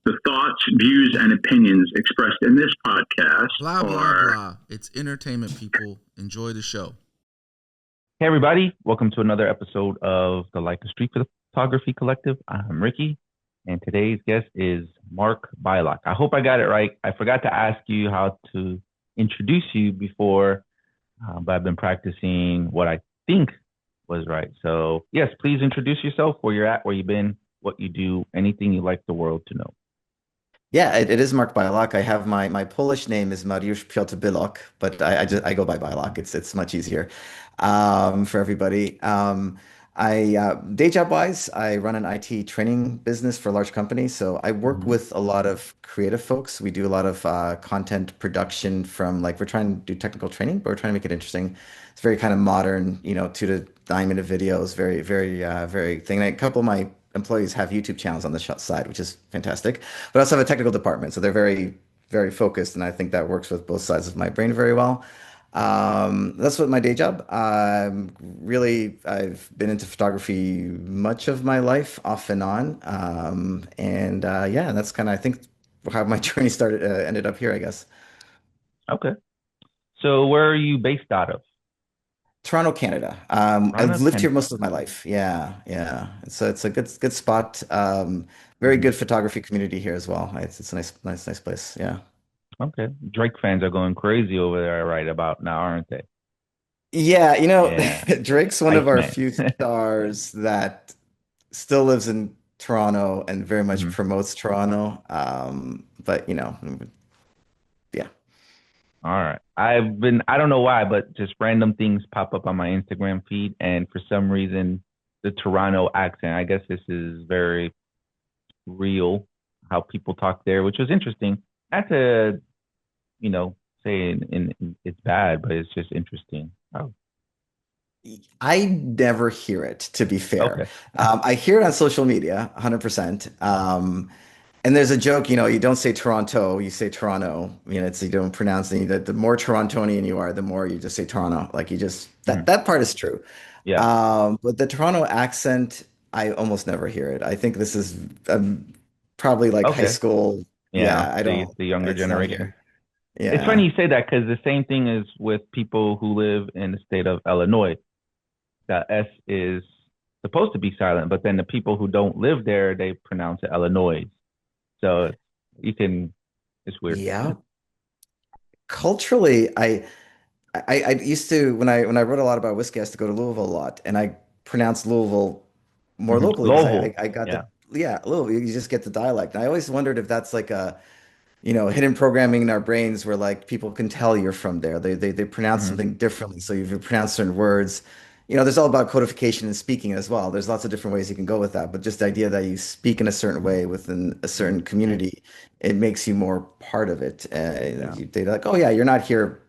The thoughts, views, and opinions expressed in this podcast Blah, blah, are blah. It's entertainment, people. Enjoy the show. Hey, everybody. Welcome to another episode of the Like a Street Photography Collective. I'm Ricky, and today's guest is Mark Bylok. I hope I got it right. I forgot to ask you how to introduce you before, but I've been practicing what I think was right. So, yes, please introduce yourself, where you're at, where you've been, what you do, anything you'd like the world to know. Yeah, it is Mark Bylok. I have my Polish name is Mariusz Piotr Bylok, but I go by Bylok. It's much easier for everybody. I day job wise, I run an IT training business for a large company. So I work Mhm. with a lot of creative folks. We do a lot of content production from like we're trying to do technical training, but we're trying to make it interesting. It's very kind of modern, 2 to 9 minute videos, very thing. And a couple of my employees have YouTube channels on the side, which is fantastic. But I also have a technical department, so they're very focused, and I think that works with both sides of my brain very well. That's what my day job. I've been into photography much of my life, off and on. And yeah, that's kind of I think how my journey started, ended up here, I guess. Okay. So, where are you based out of? Toronto, Canada. Toronto, I've lived here Canada. most of my life. Yeah, yeah. It's a good spot. Very Mhm. good photography community here as well. It's a nice place. Yeah. Okay. Drake fans are going crazy over there right about now, aren't they? Yeah, Yeah. Drake's one of our Iceman. few stars that still lives in Toronto and very much Mhm. promotes Toronto. But yeah. All right. I don't know why, but just random things pop up on my Instagram feed. And for some reason, the Toronto accent, I guess this is very real, how people talk there, which was interesting. Not to, you know, say it's bad, but it's just interesting. Oh, I never hear it, to be fair. okay. I hear it on social media, 100%. And there's a joke, you don't say Toronto, you say Toronto. It's you don't pronounce it. The more Torontonian you are, the more you just say Toronto. Like you just Mhm. that part is true. Yeah. But the Toronto accent, I almost never hear it. I think this is probably like high Okay. school. Yeah. Yeah, I The don't. the younger It's not generation. here. It's funny Yeah. you say that because the same thing is with people who live in the state of Illinois. The S is supposed to be silent, but then the people who don't live there, they pronounce it Illinois. So you can, it's weird. Yeah. Culturally, I used to when I wrote a lot about whiskey, I used to go to Louisville a lot, and I pronounced Louisville more Mhm. locally because Louisville. I got Yeah. the yeah Louisville. You just get the dialect. And I always wondered if that's like a hidden programming in our brains where like people can tell you're from there. They pronounce Hmm. something differently. So if you pronounce certain words, there's all about codification and speaking as well. There's lots of different ways you can go with that. But just the idea that you speak in a certain way within a certain community, it makes you more part of it. Yeah. They're like, oh yeah, you're not here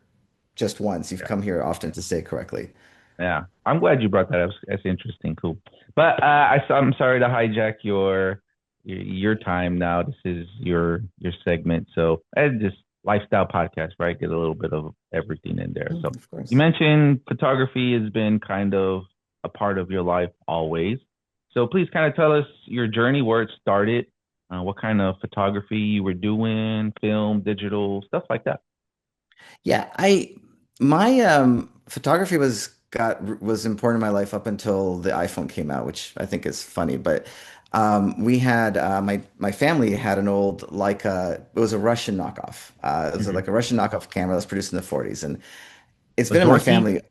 just once. You've Yeah. come here often to say it correctly. Yeah. I'm glad you brought that up. That's interesting. Cool. But I'm sorry to hijack your time now. This is your segment. So just lifestyle podcast, right? Get a little bit of everything in there. So Of you course. mentioned photography has been kind of a part of your life always. So please kind of tell us your journey, where it started, what kind of photography you were doing, film, digital, stuff like that. Yeah, I my photography was important in my life up until the iPhone came out, which I think is funny. But we had my family had an old Leica. It was a Russian knockoff. It was Hmm. like a Russian knockoff camera that was produced in the 40s, and it's A been in my Zorky? family.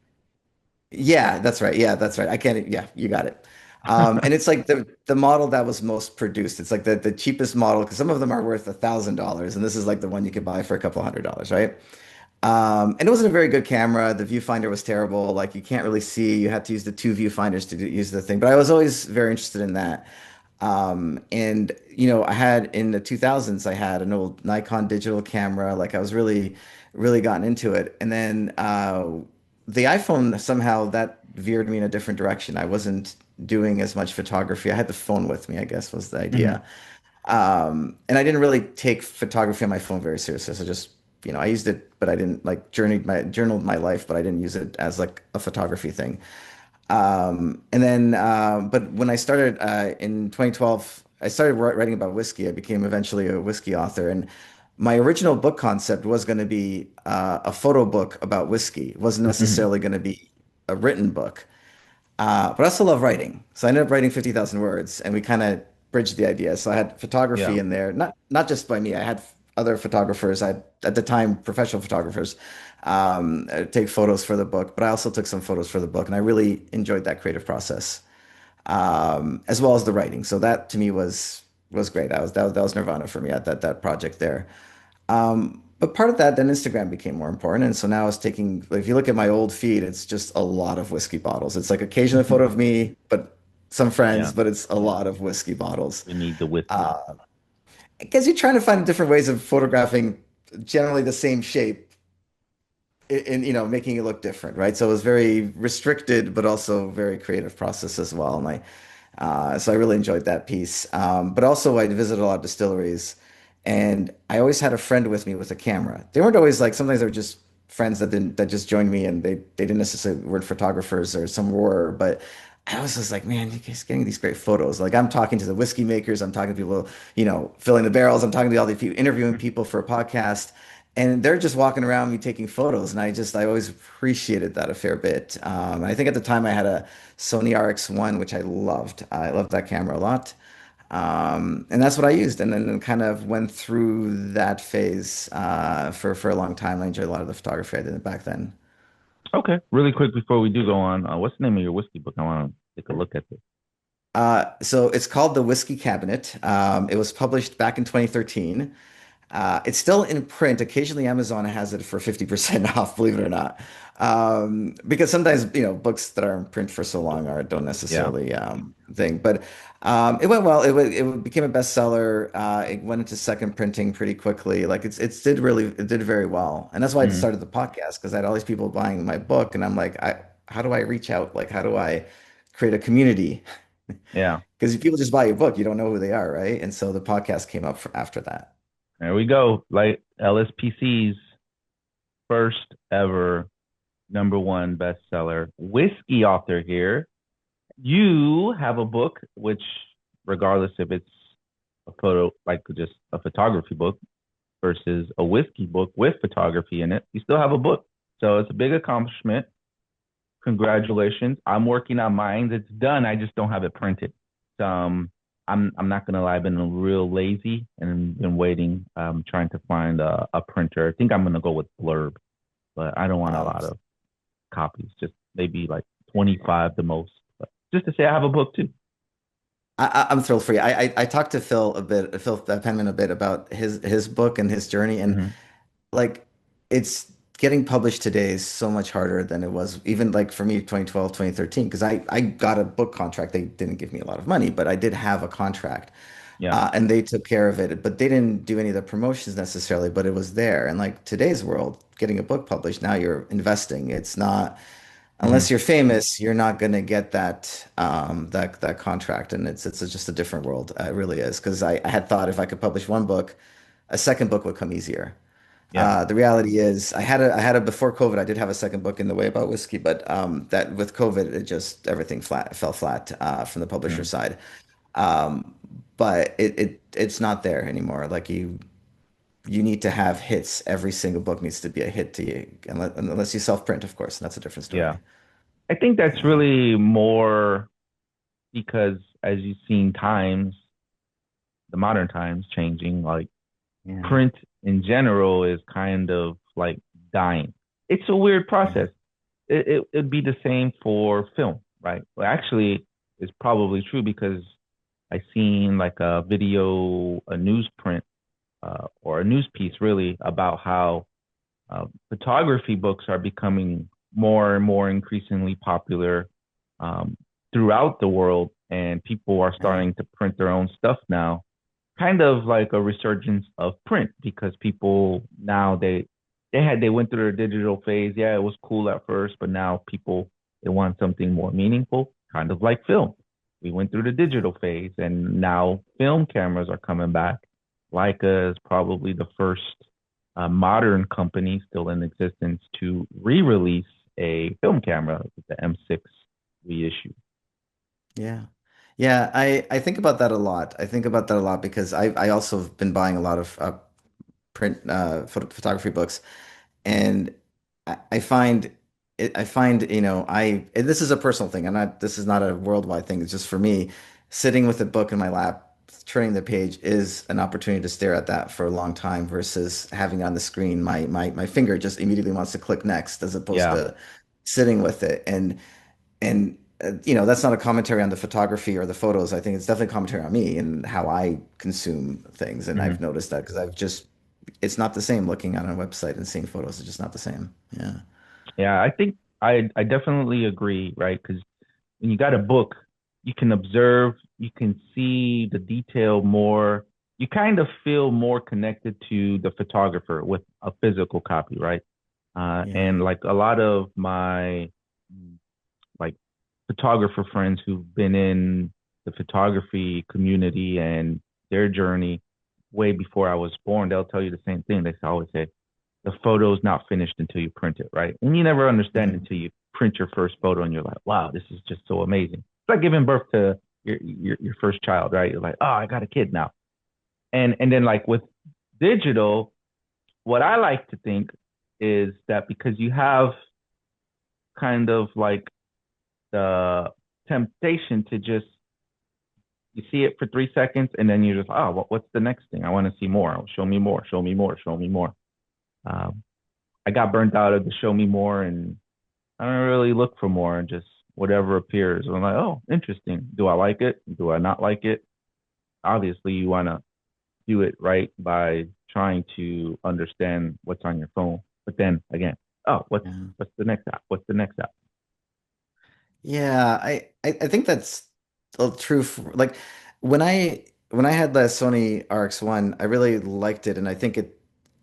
Yeah, that's right. Yeah, that's right. I can't. Yeah, you got it. And it's like the model that was most produced. It's like the cheapest model because some of them are worth $1,000, and this is like the one you could buy for a couple $100, right? And it wasn't a very good camera. The viewfinder was terrible. Like you can't really see. You had to use the two viewfinders to use the thing. But I was always very interested in that. And I had in the 2000s, I had an old Nikon digital camera. Like I was really gotten into it. And then the iPhone somehow that veered me in a different direction. I wasn't doing as much photography. I had the phone with me, I guess was the Hmm. idea. And I didn't really take photography on my phone very seriously. So just, I used it, but I didn't like journaled my life, but I didn't use it as like a photography thing. And then, but when I started in 2012, I started writing about whiskey. I became eventually a whiskey author, and my original book concept was going to be a photo book about whiskey. It wasn't Hmm. necessarily going to be a written book. But I also love writing. So I ended up writing 50,000 words and we kind of bridged the idea. So I had Yeah. photography in there, not just by me. I had other photographers. I had, at the time, professional photographers take photos for the book, but I also took some photos for the book and I really enjoyed that creative process, as well as the writing. So that to me was great. That was Nirvana for me at that project there. But part of that, then Instagram became more important. And so now it's taking, like, if you look at my old feed, it's just a lot of whiskey bottles. It's like occasionally a photo of me, but some friends, Yeah. but it's a lot of whiskey bottles. We need the whiskey. Uh, because you're trying to find different ways of photographing generally the same shape in, making it look different, right? So it was very restricted, but also very creative process as well. And so I really enjoyed that piece. But also, I visited a lot of distilleries, and I always had a friend with me with a camera. They weren't always like, sometimes they were just friends that just joined me, and they didn't necessarily weren't photographers, or some were, but I was just like, man, you guys getting these great photos. Like I'm talking to the whiskey makers, I'm talking to people, filling the barrels, I'm talking to all these people, interviewing people for a podcast. And they're just walking around me taking photos, and I always appreciated that a fair bit. And I think at the time I had a Sony RX1, which I loved. I loved that camera a lot. And that's what I used, and then kind of went through that phase for a long time. I enjoyed a lot of the photography I did back then. Okay. Really quick before we do go on, what's the name of your whiskey book? I want to take a look at this. So it's called The Whiskey Cabinet. It was published back in 2013. It's still in print. Occasionally, Amazon has it for 50% off, believe it or not. Because sometimes, books that are in print for so long don't Yeah. necessarily thing. But it went well. It became a bestseller. It went into second printing pretty quickly. Like it did very well. And that's why I Hmm. started the podcast, because I had all these people buying my book, and I'm like, how do I reach out? Like, how do I create a community? Yeah. Because if people just buy your book, you don't know who they are, right? And so the podcast came up after that. There we go. Like LSPC's first ever number one bestseller whiskey author here. You have a book, which, regardless if it's a photo, like just a photography book versus a whiskey book with photography in it, you still have a book. So it's a big accomplishment. Congratulations. I'm working on mine. It's done. I just don't have it printed. I'm not gonna lie, I've been real lazy and been waiting, trying to find a printer. I think I'm gonna go with Blurb, but I don't want a Um, lot of copies, just maybe like 25 the most. But just to say I have a book too. I'm thrilled for you. I talked to Phil Penman a bit about his book and his journey, and Hmm. like it's getting published today is so much harder than it was even like for me 2012, 2013, because I got a book contract. They didn't give me a lot of money, but I did have a contract. Yeah. And they took care of it, but they didn't do any of the promotions necessarily, but it was there. And like today's world, getting a book published, now you're investing. It's not, Hmm. unless you're famous, you're not going to get that contract, and it's just a different world. It really is, because I had thought if I could publish one book, a second book would come easier. Yeah. The reality is, I had a before COVID. I did have a second book in the way about whiskey, but that with COVID, it just everything fell flat from the publisher Mm. side. Um, but it's not there anymore. Like you need to have hits. Every single book needs to be a hit to you, unless you self-print, of course. And that's a different Yeah. story. I think that's Yeah. really more because as you've seen times, the modern times changing, like Yeah. print in general is kind of like dying. It's a weird Yeah. process. It'd be the same for film, right? Well, actually, it's probably true because I seen like a video, a newsprint, or a news piece really about how photography books are becoming more and more increasingly popular um, throughout the world, and people are Yeah. starting to print their own stuff now. Kind of like a resurgence of print because people now they went through their digital phase. Yeah, it was cool at first, but now people they want something more meaningful, kind of like film. We went through the digital phase, and now film cameras are coming back. Leica is probably the first modern company still in existence to re-release a film camera with the M6 reissue. Yeah. Yeah, I think about that a lot. I think about that a lot because I also have been buying a lot of print photography books, and I find I find, and this is a personal thing. This is not a worldwide thing. It's just for me, sitting with a book in my lap, turning the page is an opportunity to stare at that for a long time versus having on the screen, my finger just immediately wants to click next as opposed Yeah. to sitting with it. And that's not a commentary on the photography or the photos. I think it's definitely a commentary on me and how I consume things. And Hmm. I've noticed that because it's not the same looking on a website and seeing photos. It's just not the same. Yeah. Yeah, I think I definitely agree, right? Because when you got a book, you can observe, you can see the detail more. You kind of feel more connected to the photographer with a physical copy, right? Yeah. And like a lot of my like photographer friends who've been in the photography community and their journey way before I was born, they'll tell you the same thing. They always say the photo's not finished until you print it, right? And you never understand Mhm. until you print your first photo and you're like, wow, this is just so amazing. It's like giving birth to your first child, right? You're like, oh, I got a kid now. And then like with digital, what I like to think is that because you have kind of like the temptation to just you see it for 3 seconds and then you're just what's the next thing? I want to see more. Show me more. Show me more. Show me more. Um, I got burnt out of the show me more, and I don't really look for more. And just whatever appears. I'm like, oh, interesting. Do I like it? Do I not like it? Obviously, you want to do it right by trying to understand what's on your phone. But then again, oh, what's Yeah. what's the next app? What's the next app? Yeah, I think that's true for, like when I had the Sony RX1, I really liked it and I think it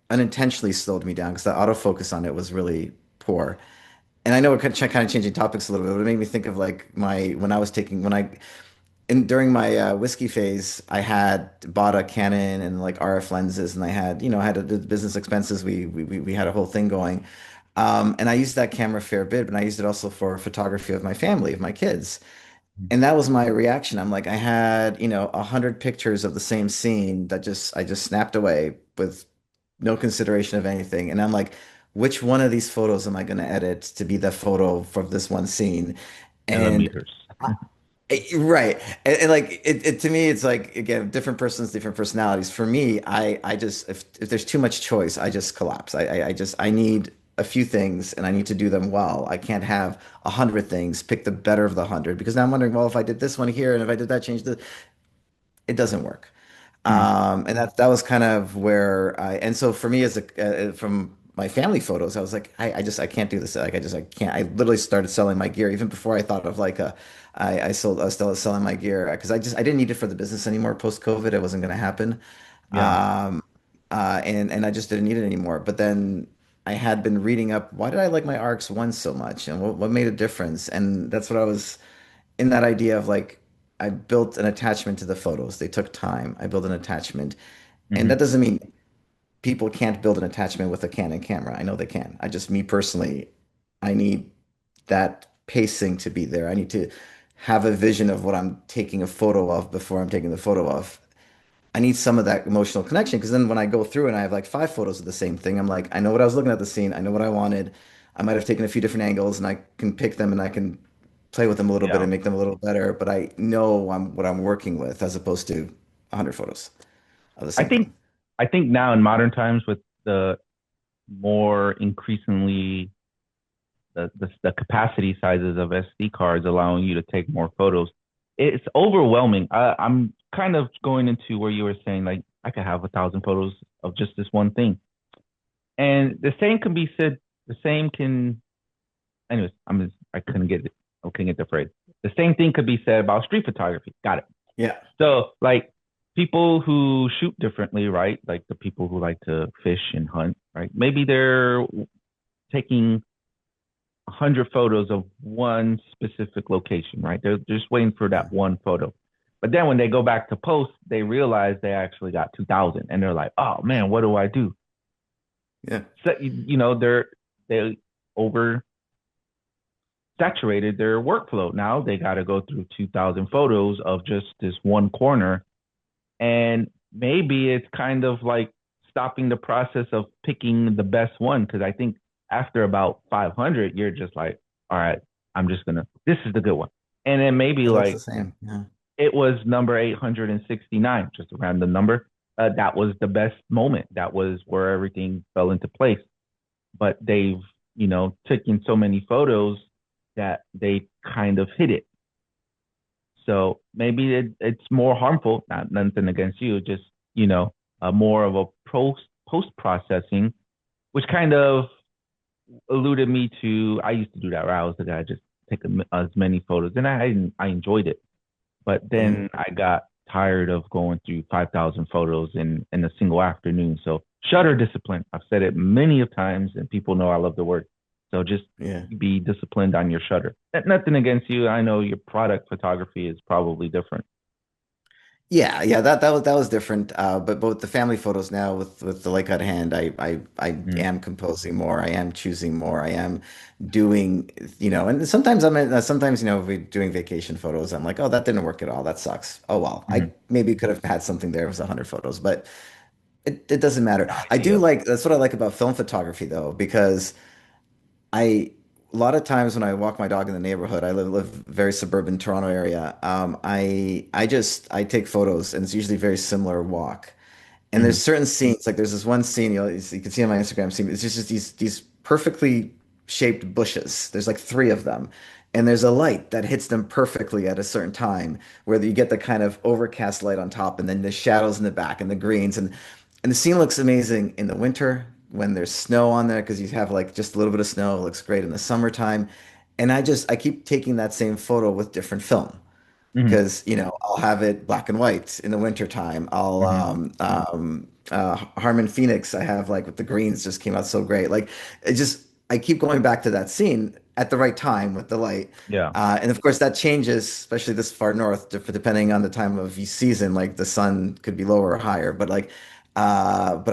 unintentionally slowed me down because the autofocus on it was really poor. And I know we're kind of changing topics a little bit, but it made me think of like my when I was taking when I in during my whiskey phase, I had bought a Canon and like RF lenses, and I had the business expenses. We had a whole thing going, and I used that camera a fair bit, but I used it also for photography of my family, of my kids. And that was my reaction. I'm like, I had, 100 pictures of the same scene that I just snapped away with no consideration of anything. And I'm like, which one of these photos am I going to edit to be the photo for this one scene? And Millimeters. right. And like to me, it's like again, different persons, different personalities. For me, I just if there's too much choice, I just collapse. I need a few things and I need to do them well. I can't have 100 things, pick the better of the 100 because now I'm wondering, well, if I did this one here and if I did that, change it doesn't work. Hmm. And that was kind of where and so for me from my family photos, I was like, I can't do this. Like, I can't. I literally started selling my gear even before I thought of like I was still selling my gear because I didn't need it for the business anymore. Post COVID, it wasn't going to happen. Yeah. Um, and I just didn't need it anymore. But then I had been reading up, why did I like my RX-1 so much and what made a difference? And that's what I was in that idea of like, I built an attachment to the photos. They took time. I built an attachment. And Hmm. that doesn't mean people can't build an attachment with a Canon camera. I know they can. Me personally, I need that pacing to be there. I need to have a vision of what I'm taking a photo of before I'm taking the photo of. I need some of that emotional connection because then when I go through and I have like 5 photos of the same thing, I'm like, I know what I was looking at the scene. I know what I wanted. I might have taken a few different angles and I can pick them and I can play with them a little bit Yeah. and make them a little better. But I know what I'm working with as opposed to 100 photos of the I same think thing. I think now in modern times with the more increasingly the capacity sizes of SD cards allowing you to take more photos, it's overwhelming. I'm kind of going into where you were saying like I could have 1,000 photos of just this one thing, and the same can be said. The same can, anyways. I couldn't get it. I couldn't get the phrase. The same thing could be said about street photography. Got it. Yeah. So like people who shoot differently, right? Like the people who like to fish and hunt, right? Maybe they're taking 100 photos of one specific location, right? They're just waiting for Yeah. that one photo. But then when they go back to post, they realize they actually got 2,000 and they're like, oh man, what do I do? Yeah. So, they oversaturated saturated their workflow. Now they got to go through 2,000 photos of just this one corner. And maybe it's kind of like stopping the process of picking the best one. Cause I think after about 500, you're just like, all right, this is the good one. And then maybe It looks the like same. Yeah. it was number 869, just a random number. That was the best moment. That was where everything fell into place. But they've, taken so many photos that they kind of hit it. So maybe it's more harmful, not nothing against you, just, more of a post processing, which kind of alluded me to, I used to do that where I was the guy just take as many photos and I enjoyed it. But Mhm. then I got tired of going through 5,000 photos in a single afternoon. So shutter discipline. I've said it many of times, and people know I love the word. So just Yeah. be disciplined on your shutter. Nothing against you. I know your product photography is probably different. Yeah, yeah, that was different. But with the family photos now, with the lake at hand, I Mm-hmm. am composing more. I am choosing more. I am doing, and sometimes sometimes if we're doing vacation photos, I'm like, oh, that didn't work at all. That sucks. Oh well, I Mm-hmm. maybe could have had something there. It was 100 photos, but it doesn't matter. No I do idea. like that's what I like about film photography though, because I a lot of times when I walk my dog in the neighborhood, I live very suburban Toronto area. I take photos, and it's usually a very similar walk. And Mm-hmm. there's certain scenes, like there's this one scene you can see on my Instagram scene. It's just these perfectly shaped bushes. There's like three of them, and there's a light that hits them perfectly at a certain time, where you get the kind of overcast light on top, and then the shadows in the back and the greens, and the scene looks amazing in the winter when there's snow on there because you have like just a little bit of snow. It looks great in the summertime, and I keep taking that same photo with different film Mm-hmm. because I'll have it black and white in the wintertime. I'll Mm-hmm. Harmon Phoenix I have like with the greens just came out so great. Like it just I keep going back to that scene at the right time with the light. Yeah. And of course that changes, especially this far north, depending on the time of season. Like the sun could be lower or higher, but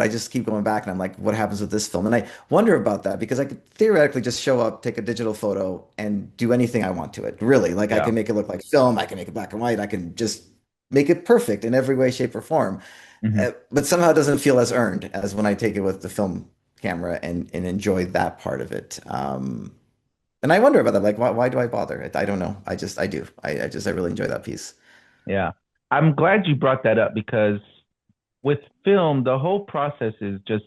I just keep going back and I'm like, what happens with this film? And I wonder about that because I could theoretically just show up, take a digital photo, and do anything I want to it. Really, like I Yeah. can make it look like film, I can make it black and white, I can just make it perfect in every way, shape, or form. Mm-hmm. But somehow it doesn't feel as earned as when I take it with the film camera and enjoy that part of it. And I wonder about that. Like, why do I bother? I don't know. I do. I really enjoy that piece. Yeah. I'm glad you brought that up because with film, the whole process is just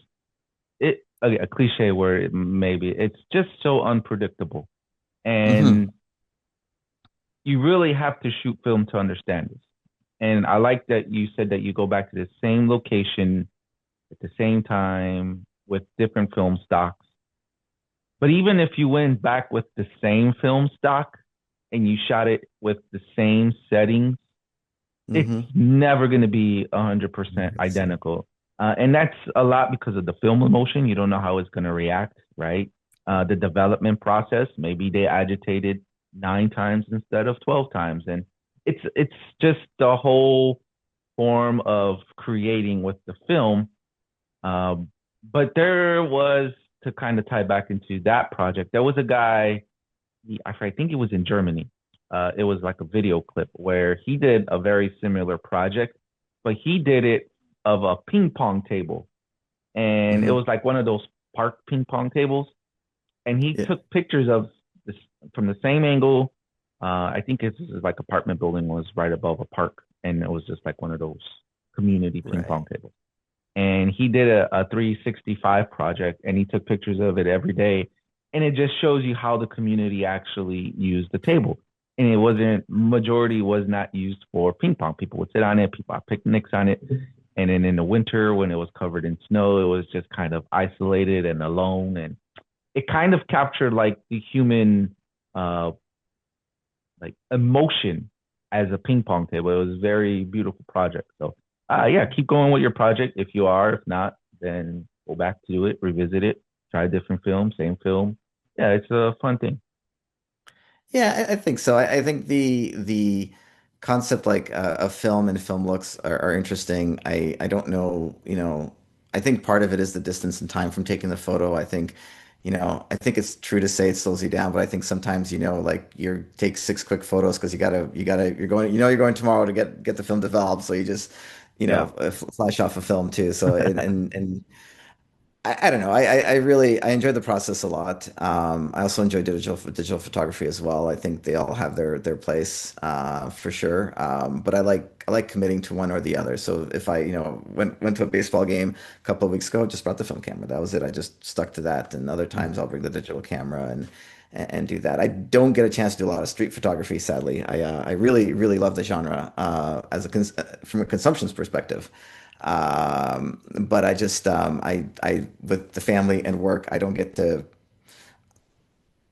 a cliche word maybe. It's just so unpredictable. Hmm. And you really have to shoot film to understand this. And I like that you said that you go back to the same location at the same time with different film stocks. But even if you went back with the same film stock and you shot it with the same settings, it's Hmm. never going to be 100% 100%. identical. And that's a lot because of the film emotion. You don't know how it's going to react, right? The development process, maybe they agitated 9 times instead of 12 times. And it's just the whole form of creating with the film. Um, but there was, to kind of tie back into that project, there was a guy, I think he was in Germany. It was like a video clip where he did a very similar project, but he did it of a ping pong table. And it Hmm. was like one of those park ping pong tables. And he Yeah. took pictures of this from the same angle. I think his like apartment building was right above a park, and it was just like one of those community ping Right. pong tables. And he did a 365 project, and he took pictures of it every day, and it just shows you how the community actually used the table. And it wasn't majority was not used for ping pong. People would sit on it, people had picnics on it, and then in the winter when it was covered in snow, it was just kind of isolated and alone, and it kind of captured like the human uh like emotion as a ping pong table. It was a very beautiful project. So yeah, keep going with your project if you are. If not, then go back to it, revisit it, try a different film, same film. Yeah, it's a fun thing. Yeah, I think so. I think the concept like of film and film looks are interesting. I don't know, I think part of it is the distance and time from taking the photo. I think, I think it's true to say it slows you down, but I think sometimes, like you take six quick photos because you're going tomorrow to get the film developed. So you just, Yeah. flash off a film too. So, and I don't know. I really I enjoy the process a lot. I also enjoy digital photography as well. I think they all have their place for sure. But I like committing to one or the other. So if I went to a baseball game a couple of weeks ago, just brought the film camera. That was it. I just stuck to that. And other times I'll bring the digital camera and do that. I don't get a chance to do a lot of street photography, sadly. I really love the genre from a consumption's perspective. But I just with the family and work, I don't get to.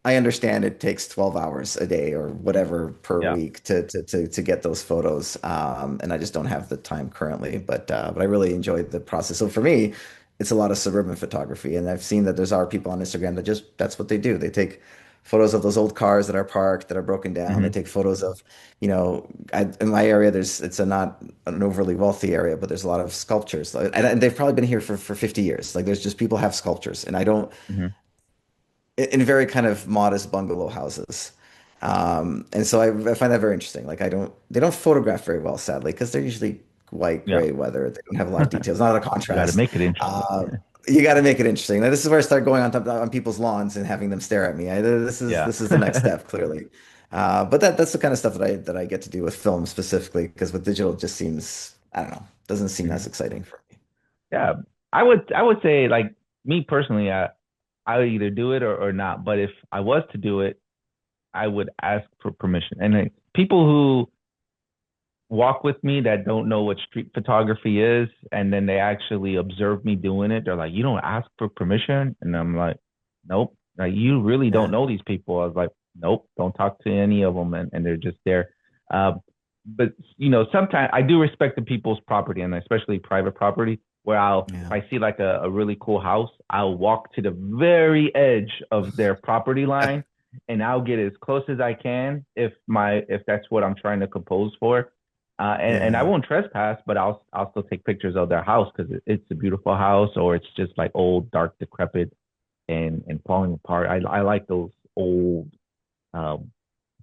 I understand it takes 12 hours a day or whatever per Yeah. week to get those photos. And I just don't have the time currently, but I really enjoyed the process. So for me, it's a lot of suburban photography. And I've seen that there's other people on Instagram that just, that's what they do. They take photos of those old cars that are parked, that are broken down. They Hmm. take photos of, in my area, it's not an overly wealthy area, but there's a lot of sculptures. And they've probably been here for 50 years. Like there's just people have sculptures. And I don't, Hmm. in very kind of modest bungalow houses. And so I find that very interesting. Like they don't photograph very well, sadly, because they're usually white, Yeah. gray weather. They don't have a lot of details, not a lot of You got to contrast. make it interesting. Uh, you got to make it interesting. Now, this is where I start going on people's lawns and having them stare at me. Yeah. This is the next step, clearly. But that's the kind of stuff that I get to do with film specifically, because with digital, it just seems, I don't know, doesn't seem as Mhm. exciting for me. Yeah. I would say like me personally, I would either do it or not. But if I was to do it, I would ask for permission. And people who walk with me that don't know what street photography is, and then they actually observe me doing it, they're like, "You don't ask for permission?" And I'm like, "Nope. Like you really don't Yeah. know these people." I was like, "Nope. Don't talk to any of them," and they're just there. Um, but sometimes I do respect the people's property, and especially private property, where if Yeah. I see like a really cool house, I'll walk to the very edge of their property line, and I'll get as close as I can if that's what I'm trying to compose for. And I Yeah. won't trespass, but I'll still take pictures of their house because it's a beautiful house, or it's just like old, dark, decrepit, and falling apart. I like those old, um,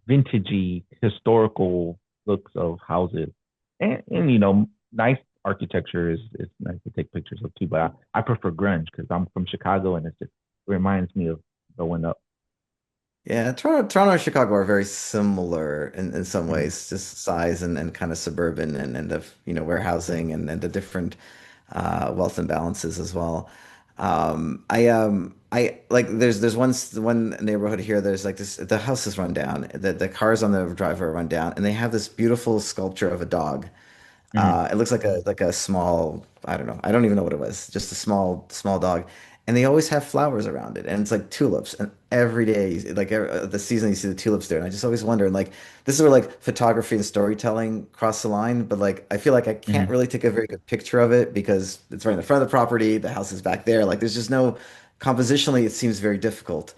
vintagey, historical looks of houses, and nice architecture is nice to take pictures of too. But I prefer grunge because I'm from Chicago, and it reminds me of growing up. Yeah, Toronto and Chicago are very similar in some Mhm. ways, just size and kind of suburban and the warehousing and the different wealth imbalances as well. I like there's one neighborhood here. There's like this the house is run down. The cars on the driveway are run down, and they have this beautiful sculpture of a dog. Mhm. It looks like a small, I don't know. I don't even know what it was. Just a small dog. And they always have flowers around it. And it's like tulips. And every day, like the season you see the tulips there. And I just always wonder, and like this is where like photography and storytelling cross the line, but like I feel like I can't Mhm. really take a very good picture of it because it's right in the front of the property, the house is back there. Like there's just no compositionally, it seems very difficult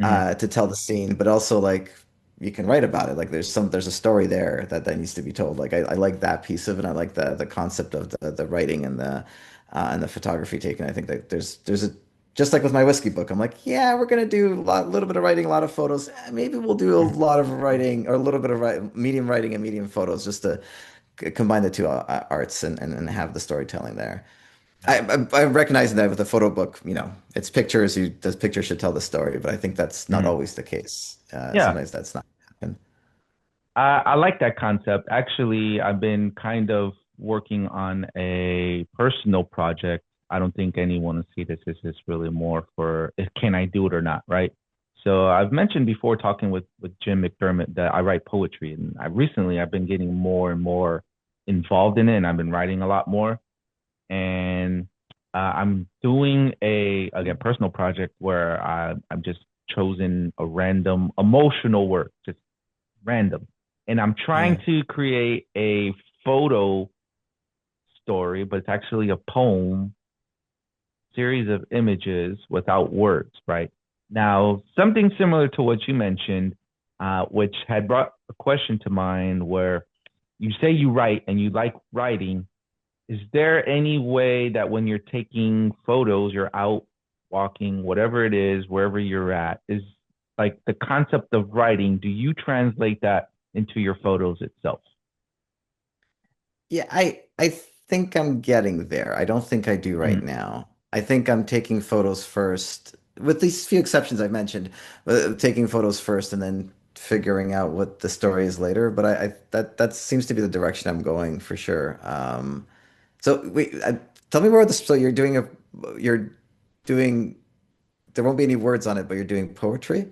Mhm. to tell the scene, but also like you can write about it. Like there's a story there that needs to be told. Like I like that piece of it. I like the concept of the writing and the photography taken. I think that there's a just like with my whiskey book. I'm like, yeah, we're gonna do little bit of writing, a lot of photos. Maybe we'll do a Mhm. lot of writing or a little bit of medium writing and medium photos just to combine the two arts and have the storytelling there. Yeah. I'm recognizing that with a photo book, it's pictures. The picture should tell the story, but I think that's not Mhm. always the case. Yeah. Sometimes that's not happen. I like that concept. Actually, I've been kind of working on a personal project. I don't think anyone will see this. This is really more for can I do it or not, right? So I've mentioned before talking with Jim McDermott that I write poetry, and I've been getting more and more involved in it, and I've been writing a lot more. And I'm doing a again personal project where I'm just chosen a random emotional work, just random. And I'm trying Yeah. to create a photo story, but it's actually a poem, series of images without words, right? Now, something similar to what you mentioned, which had brought a question to mind where you say you write and you like writing. Is there any way that when you're taking photos, you're out walking, whatever it is, wherever you're at, is like the concept of writing. Do you translate that into your photos itself? Yeah, I think I'm getting there. I don't think I do right Mm, now. I think I'm taking photos first, with these few exceptions I mentioned, taking photos first and then figuring out what the story is later. But that seems to be the direction I'm going for sure. So wait, tell me more of this. So you're doing, there won't be any words on it, but you're doing poetry?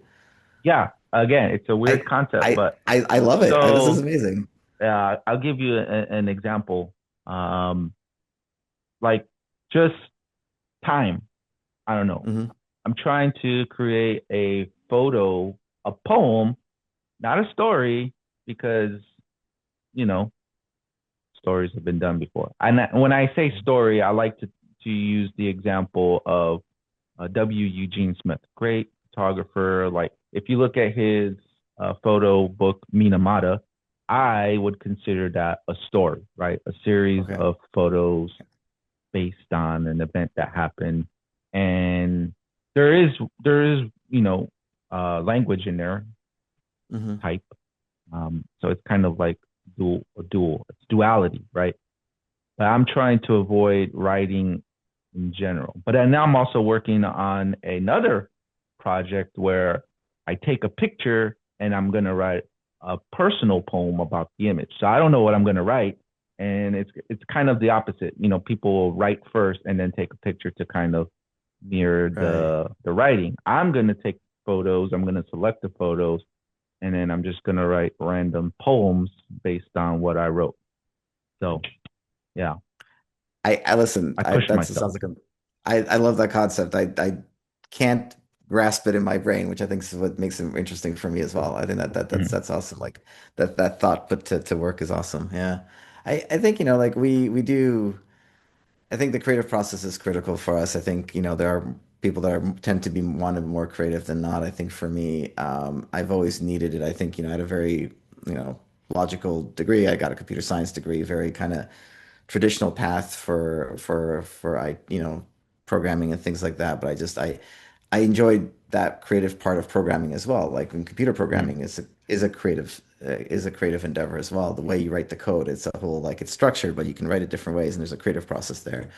yeah, again, it's a weird I concept, but I love it. This is so amazing. I'll give you an example. Um, like just time. I don't know. Hmm. I'm trying to create a photo, a poem, not a story, because you know stories have been done before. And when I say story, I like to use the example of W. Eugene Smith, great photographer. Like if you look at his photo book Minamata, I would consider that a story, right? A series Okay. of photos based on an event that happened, and there is language in there, Hmm. type. So it's kind of like it's duality, right? But I'm trying to avoid writing in general. But then now I'm also working on another project where I take a picture and I'm gonna write a personal poem about the image. So I don't know what I'm gonna write, and it's kind of the opposite. People will write first and then take a picture to kind of mirror Right. the writing. I'm gonna take photos. I'm gonna select the photos, and then I'm just gonna write random poems based on what I wrote. So yeah, I listen. I I pushed that sounds myself. like a. I love that concept. I can't grasp it in my brain, which I think is what makes it interesting for me as well. I think Mhm. that's awesome. Like that thought put to work is awesome. Yeah. I think like we do. I think the creative process is critical for us. I think, there are people that tend to be wanted more creative than not. I think for me, I've always needed it. I think, I had a very, logical degree. I got a computer science degree, very kind of traditional path for programming and things like that. But I enjoyed that creative part of programming as well. Like in computer Mhm. programming is a creative endeavor as well. The way you write the code, it's a whole like it's structured, but you can write it different ways, and there's a creative process there.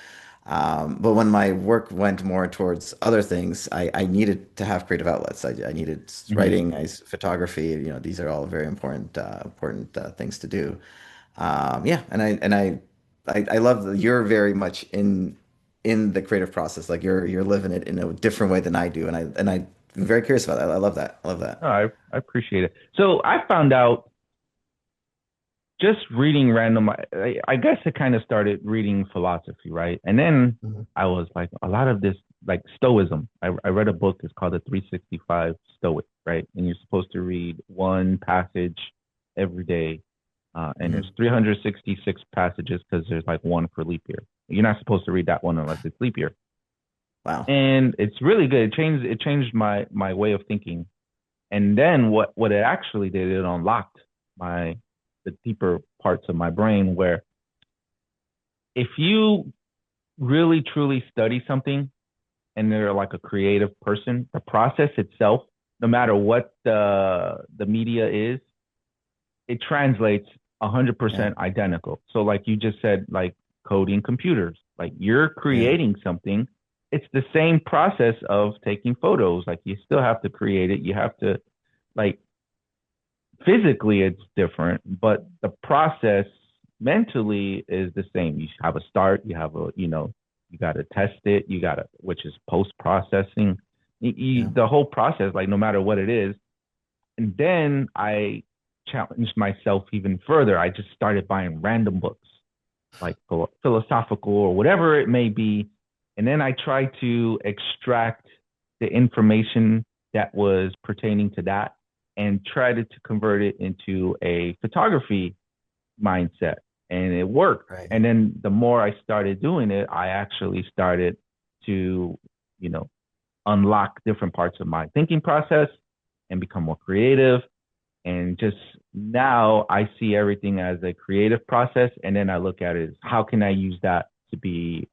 But when my work went more towards other things, I needed to have creative outlets. I needed Mhm. writing, photography. These are all very important things to do. Yeah, I love that you're very much in the creative process. Like you're living it in a different way than I do, I'm very curious about that. I love that. I love that. Oh, I appreciate it. So I found out just reading random. I guess it kind of started reading philosophy, right? And then Mhm. I was like, a lot of this, like Stoicism. I read a book. It's called the 365 Stoic, right? And you're supposed to read one passage every day. And there's Mhm. 366 passages because there's like one for leap year. You're not supposed to read that one unless it's leap year. Wow. And it's really good. It changed my way of thinking. And then what it actually did, it unlocked my the deeper parts of my brain where if you really truly study something and they're like a creative person, the process itself, no matter what the media is, it translates Yeah. 100% identical. So like you just said, like coding computers, like you're Yeah. creating something. It's the same process of taking photos. Like you still have to create it. You have to like physically it's different, but the process mentally is the same. You have a start, you have you got to test it, which is post processing. Yeah. The whole process, like no matter what it is. And then I challenged myself even further. I just started buying random books, like philosophical or whatever it may be. And then I tried to extract the information that was pertaining to that and tried to convert it into a photography mindset. And it worked. Right. And then the more I started doing it, I actually started to, you know, unlock different parts of my thinking process and become more creative. And just now I see everything as a creative process. And then I look at it as how can I use that to be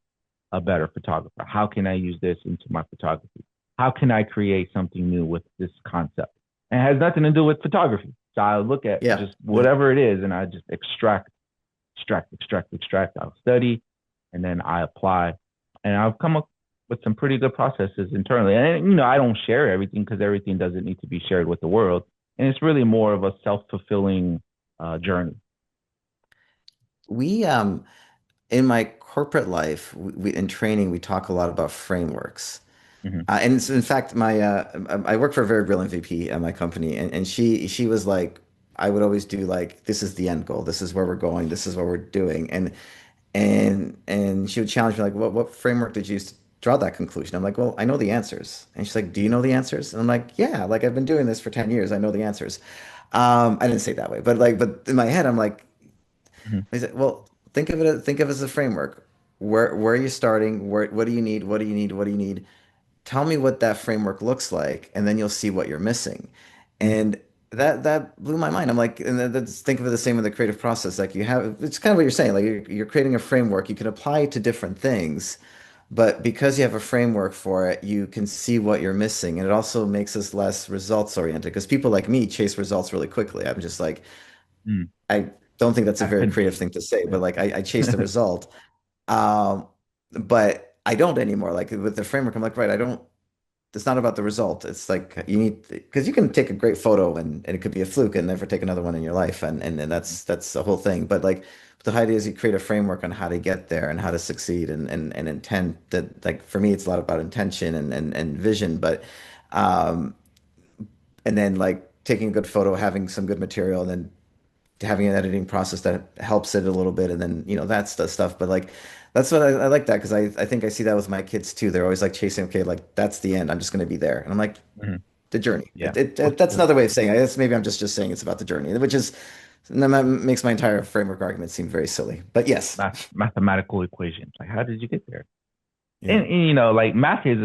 a better photographer? How can I use this into my photography? How can I create something new with this concept? And it has nothing to do with photography. So I look at Yeah. just Yeah. whatever it is and I just extract. I'll study and then I apply. And I've come up with some pretty good processes internally. And, I don't share everything because everything doesn't need to be shared with the world. And it's really more of a self-fulfilling journey. We in my corporate life, in training, we talk a lot about frameworks. Mm-hmm. And it's, in fact, I work for a very brilliant VP at my company, and she was like, I would always do like, this is the end goal, this is where we're going, this is what we're doing, and she would challenge me like, what framework did you use to draw that conclusion? I'm like, well, I know the answers, and she's like, do you know the answers? And I'm like, yeah, like I've been doing this for 10 years, I know the answers. I didn't say it that way, but like, but in my head, I'm like, Mm-hmm. I said, well, think of it as a framework. Where are you starting? What do you need? What do you need? What do you need? Tell me what that framework looks like, and then you'll see what you're missing. And that blew my mind. I'm like, and that's, think of it the same with the creative process. Like you have, it's kind of what you're saying. Like you're creating a framework. You can apply it to different things, but because you have a framework for it, you can see what you're missing, and it also makes us less results oriented. Because people like me chase results really quickly. I'm just like, Mm-hmm. I don't think that's a very Happens. creative thing to say, but Yeah. like I chase the result. Um, but I don't anymore. Like with the framework, I'm like, right, I don't, it's not about the result. It's like you need, because you can take a great photo and it could be a fluke and never take another one in your life. And that's the whole thing. But like the idea is you create a framework on how to get there and how to succeed and intent that, like for me, it's a lot about intention and vision, but and then like taking a good photo, having some good material, and then having an editing process that helps it a little bit, and then that's the stuff. But like that's what I like that because I think I see that with my kids too. They're always like chasing, okay, like that's the end, I'm just going to be there, and I'm like, Mm-hmm. the journey. Yeah. That's another way of saying it. It's, maybe I'm just saying it's about the journey, which is, and that makes my entire framework argument seem very silly, but yes. Mathematical equations. Like, how did you get there? Yeah. And like math is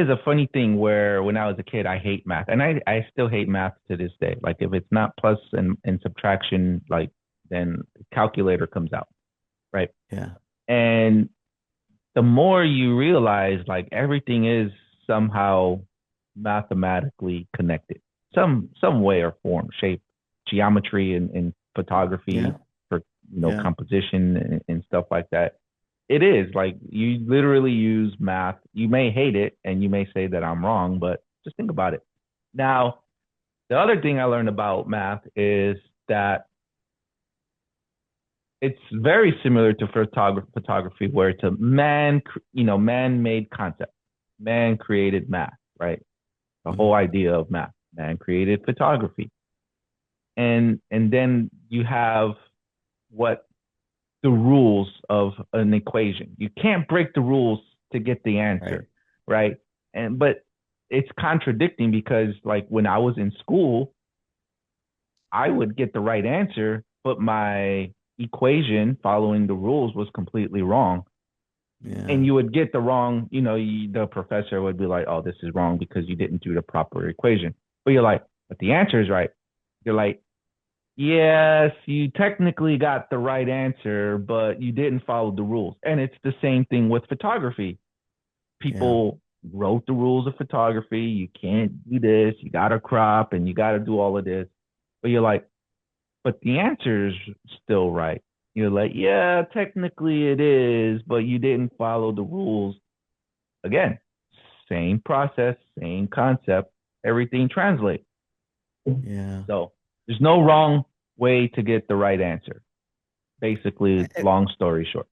a funny thing where when I was a kid, I hate math. And I still hate math to this day. Like if it's not plus and subtraction, like then calculator comes out. Right. Yeah. And the more you realize like everything is somehow mathematically connected, some way or form, shape, geometry and Yeah. photography for Yeah. composition and stuff like that. It is like you literally use math. You may hate it and you may say that I'm wrong, but just think about it. Now, the other thing I learned about math is that it's very similar to photography, where it's a man-made concept. Man created math, right? The whole Mhm. idea of math. Man created photography, and then you have what the rules of an equation. You can't break the rules to get the Right. answer, right? And but it's contradicting because like when I was in school, I would get the right answer, but my equation following the rules was completely wrong. And Yeah. you would get the wrong, the professor would be like, oh, this is wrong because you didn't do the proper equation. But you're like, but the answer is right. You're like, yes, you technically got the right answer, but you didn't follow the rules. And it's the same thing with photography. Yeah. People wrote the rules of photography. You can't do this. You got to crop and you got to do all of this. But you're like, but the answer is still right. You're like, yeah, technically it is, but you didn't follow the rules. Again, same process, same concept, everything translates. Yeah. So there's no wrong way to get the right answer. Basically, long story short.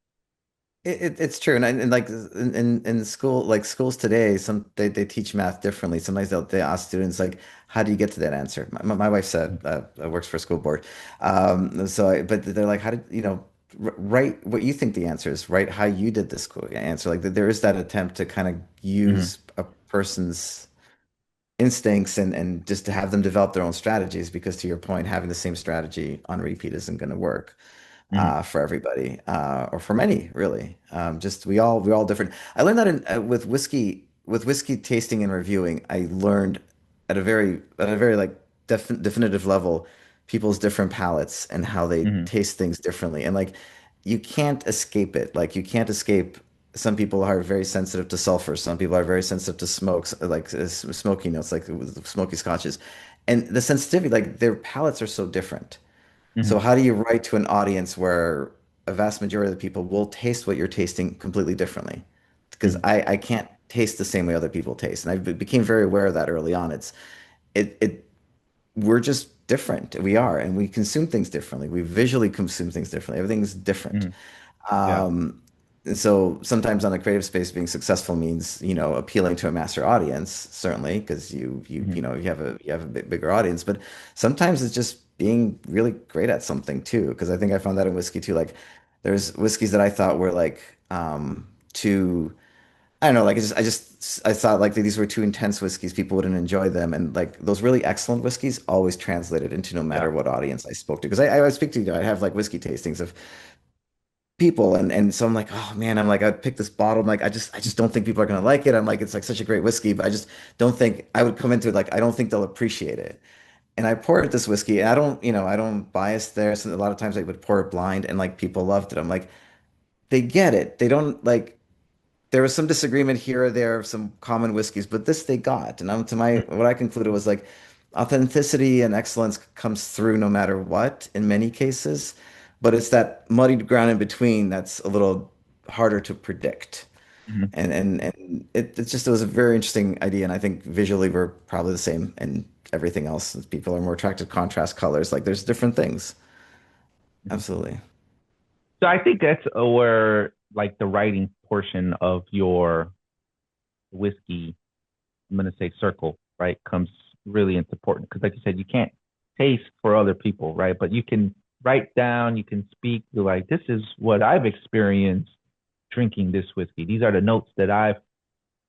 It's true, and like in school, like schools today, they teach math differently. Sometimes they ask students like, "How do you get to that answer?" My wife said works for a school board, but they're like, "How did write what you think the answer is? Write how you did this answer." Like there is that attempt to kind of Mm-hmm. use a person's instincts and just to have them develop their own strategies, because to your point, having the same strategy on repeat isn't going to work Mm-hmm. for everybody, or for many, really. Just we're all different. I learned that with whiskey tasting and reviewing. I learned at a very like definitive level people's different palates and how they Mm-hmm. taste things differently. And like you can't escape it. Like you can't escape. Some people are very sensitive to sulfur. Some people are very sensitive to smokes, like smoky notes, like with smoky scotches. And the sensitivity, like their palates are so different. So Hmm. how do you write to an audience where a vast majority of the people will taste what you're tasting completely differently? Because Hmm. I can't taste the same way other people taste. And became very aware of that early on. It we're just different. We are, and we consume things differently. We visually consume things differently. Everything's different. Hmm. Yeah. Um, and so sometimes on a creative space, being successful means, appealing to a master audience, certainly, because Hmm. you have a bigger audience. But sometimes it's just being really great at something too. Because I think I found that in whiskey too. Like there's whiskeys that I thought were like too. I don't know, like I thought like these were too intense whiskeys, people wouldn't enjoy them. And like those really excellent whiskeys always translated into no matter Yeah. what audience I spoke to. Because I would speak to, I have like whiskey tastings of people and so I'm like, oh man, I'm like, I'd pick this bottle. I'm like, I just don't think people are gonna like it. I'm like, it's like such a great whiskey, but I just don't think I would come into it like I don't think they'll appreciate it. And I poured this whiskey, and I don't bias there. So a lot of times I would pour it blind and like people loved it. I'm like, they get it. They don't like there was some disagreement here or there of some common whiskeys, but this they got. And to my what I concluded was like authenticity and excellence comes through no matter what in many cases, but it's that muddy ground in between that's a little harder to predict. Hmm. And it was a very interesting idea, and I think visually we're probably the same and everything else. People are more attracted to contrast colors. Like there's different things. Hmm. Absolutely. So I think that's where like the writing portion of your whiskey, I'm gonna say circle, right, comes really important because, like you said, you can't taste for other people, right? But you can write down, you can speak. You're like, this is what I've experienced drinking this whiskey. These are the notes that I've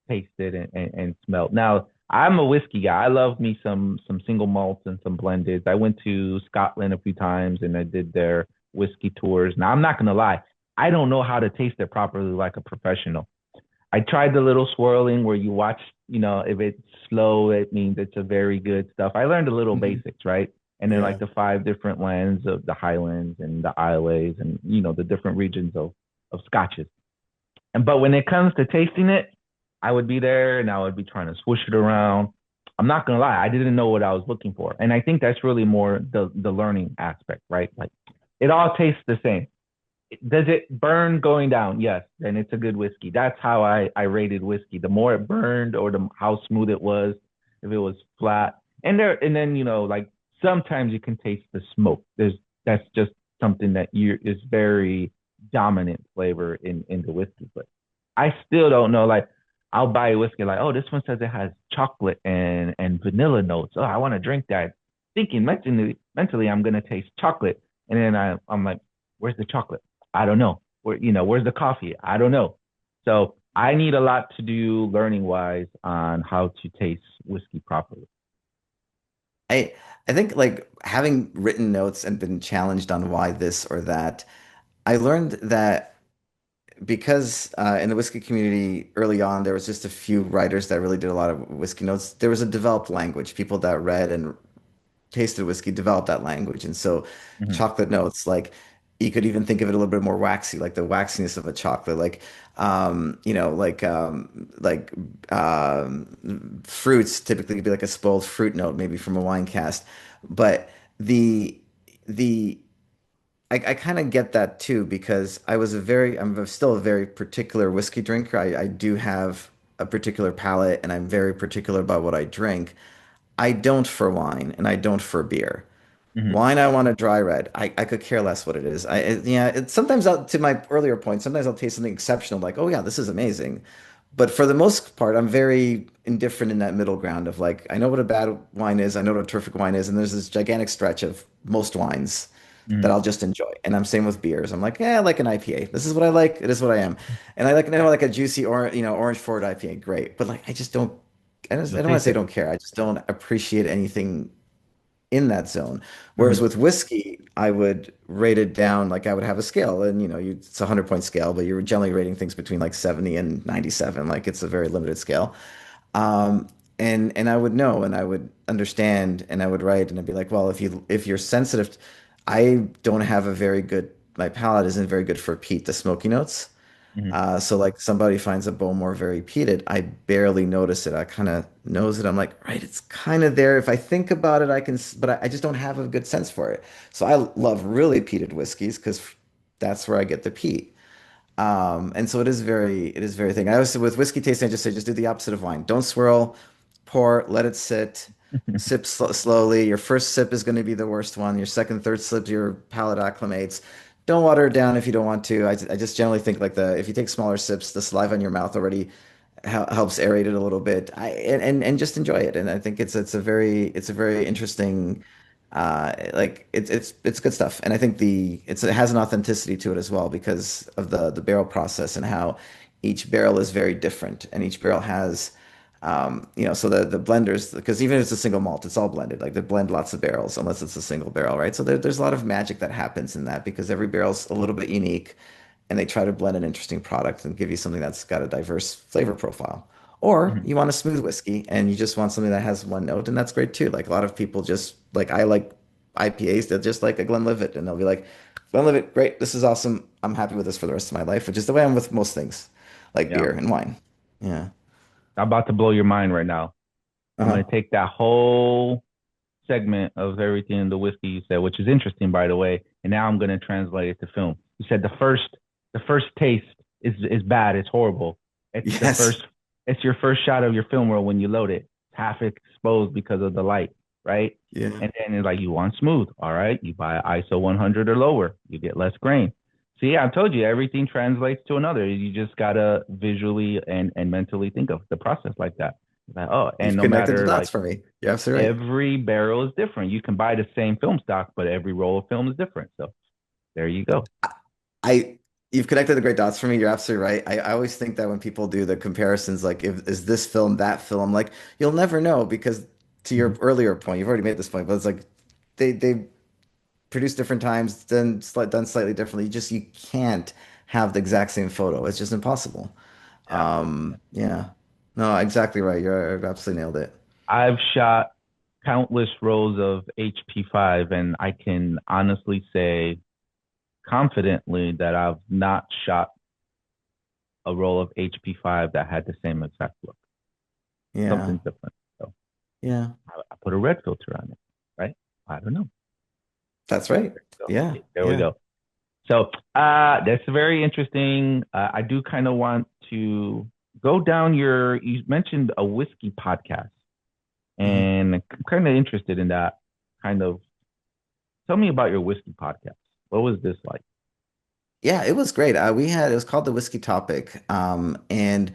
tasted and smelled. Now, I'm a whiskey guy. I love me some single malts and some blendeds. I went to Scotland a few times and I did their whiskey tours. Now, I'm not gonna lie, I don't know how to taste it properly like a professional. I tried the little swirling where you watch, if it's slow, it means it's a very good stuff. I learned a little Mhm. basics, right? And then like Yeah. the five different lands of the Highlands and the Isles and the different regions of scotches. And but when it comes to tasting it, I would be there and I would be trying to swoosh it around. I'm not gonna lie, I didn't know what I was looking for. And I think that's really more the learning aspect, right? Like it all tastes the same. Does it burn going down? Yes, then it's a good whiskey. That's how I rated whiskey. The more it burned or how smooth it was, if it was flat. And then like sometimes you can taste the smoke. That's just something that you is very dominant flavor in the whiskey. But I still don't know. Like I'll buy a whiskey like, oh, this one says it has chocolate and vanilla notes. Oh, I want to drink that. Thinking mentally I'm gonna taste chocolate. And then I'm like, where's the chocolate? I don't know. Where's the coffee? I don't know. So I need a lot to do learning wise on how to taste whiskey properly. I I think like having written notes and been challenged on why this or that, I learned that because in the whiskey community early on, there was just a few writers that really did a lot of whiskey notes. There was a developed language. People that read and tasted whiskey developed that language. And so Hmm. chocolate notes, like you could even think of it a little bit more waxy, like the waxiness of a chocolate, like fruits typically could be like a spoiled fruit note, maybe from a wine cast. But the the I kind of get that too because I'm still a very particular whiskey drinker. I do have a particular palate and I'm very particular about what I drink. I don't for wine and I don't for beer. Hmm. Wine, I want a dry red. I could care less what it is. Sometimes to my earlier point, sometimes I'll taste something exceptional, like, oh yeah, this is amazing. But for the most part, I'm very indifferent in that middle ground of like, I know what a bad wine is, I know what a terrific wine is, and there's this gigantic stretch of most wines that Hmm. I'll just enjoy. And I'm same with beers. I'm like, yeah, I like an IPA. This is what I like. It is what I am. And I like a juicy orange forward IPA, great. But like, I You'll don't want to taste say I it. don't care. I just don't appreciate anything in that zone. Whereas Hmm. with whiskey, I would rate it down like I would have a scale, and it's a 100-point scale, but you're generally rating things between like 70 and 97. Like it's a very limited scale. Um, and I would know, and I would understand, and I would write, and I'd be like, well, if you're sensitive, I don't have a very good my palate isn't very good for peat, the smoky notes. Hmm. So like somebody finds a Bowmore very peated, I barely notice it. I kind of nose it. I'm like, right, it's kind of there. If I think about it, I can, but I just don't have a good sense for it. So I love really peated whiskeys because that's where I get the peat. And so it is very thing. I always say with whiskey tasting, I just say just do the opposite of wine. Don't swirl, pour, let it sit, sip slowly. Your first sip is going to be the worst one. Your second, third sip, your palate acclimates. Don't water it down if you don't want to. I just generally think like if you take smaller sips, the saliva in your mouth already helps aerate it a little bit. And just enjoy it. And I think it's a very interesting like it's good stuff. And I think it has an authenticity to it as well because of the barrel process and how each barrel is very different and each barrel has so the blenders, because even if it's a single malt, it's all blended. Like they blend lots of barrels unless it's a single barrel, right? So there's a lot of magic that happens in that because every barrel's a little bit unique and they try to blend an interesting product and give you something that's got a diverse flavor profile. Or Hmm. you want a smooth whiskey and you just want something that has one note, and that's great too. Like a lot of people just like I like IPAs, they're just like a Glenlivet, and they'll be like, Glenlivet, great, this is awesome. I'm happy with this for the rest of my life, which is the way I'm with most things, like Yeah. beer and wine. Yeah. I'm about to blow your mind right now. I'm going Uh-huh. to take that whole segment of everything in the whiskey you said, which is interesting, by the way, and now I'm going to translate it to film. You said the first taste is bad. It's horrible. It's the Yes. first. It's your first shot of your film roll when you load it. It's half exposed because of the light, right? Yeah. And then it's like you want smooth. All right, you buy ISO 100 or lower. You get less grain. So yeah, I told you everything translates to another. You just gotta visually and mentally think of the process like that. Like, oh, and You've no connected the matter dots like for me. You're absolutely right. every barrel is different. You can buy the same film stock, but every roll of film is different. So there you go. I you've connected the great dots for me. You're absolutely right. I always think that when people do the comparisons, like if is this film that film, like you'll never know because to your Mhm. earlier point, you've already made this point, but it's like they produce different times, done slightly differently. You can't have the exact same photo. It's just impossible. Yeah. Yeah. No, exactly right. You're absolutely nailed it. I've shot countless rolls of HP5, and I can honestly say confidently that I've not shot a roll of HP5 that had the same exact look. Yeah. Something different. So Yeah. I put a red filter on it, right? I don't know. That's right. So Yeah. there we Yeah. go. So that's very interesting. I do kind of want to go down you mentioned a whiskey podcast, Mhm. and I'm kind of interested in that. Kind of tell me about your whiskey podcast. What was this like? Yeah, it was great. It was called the Whiskey Topic. And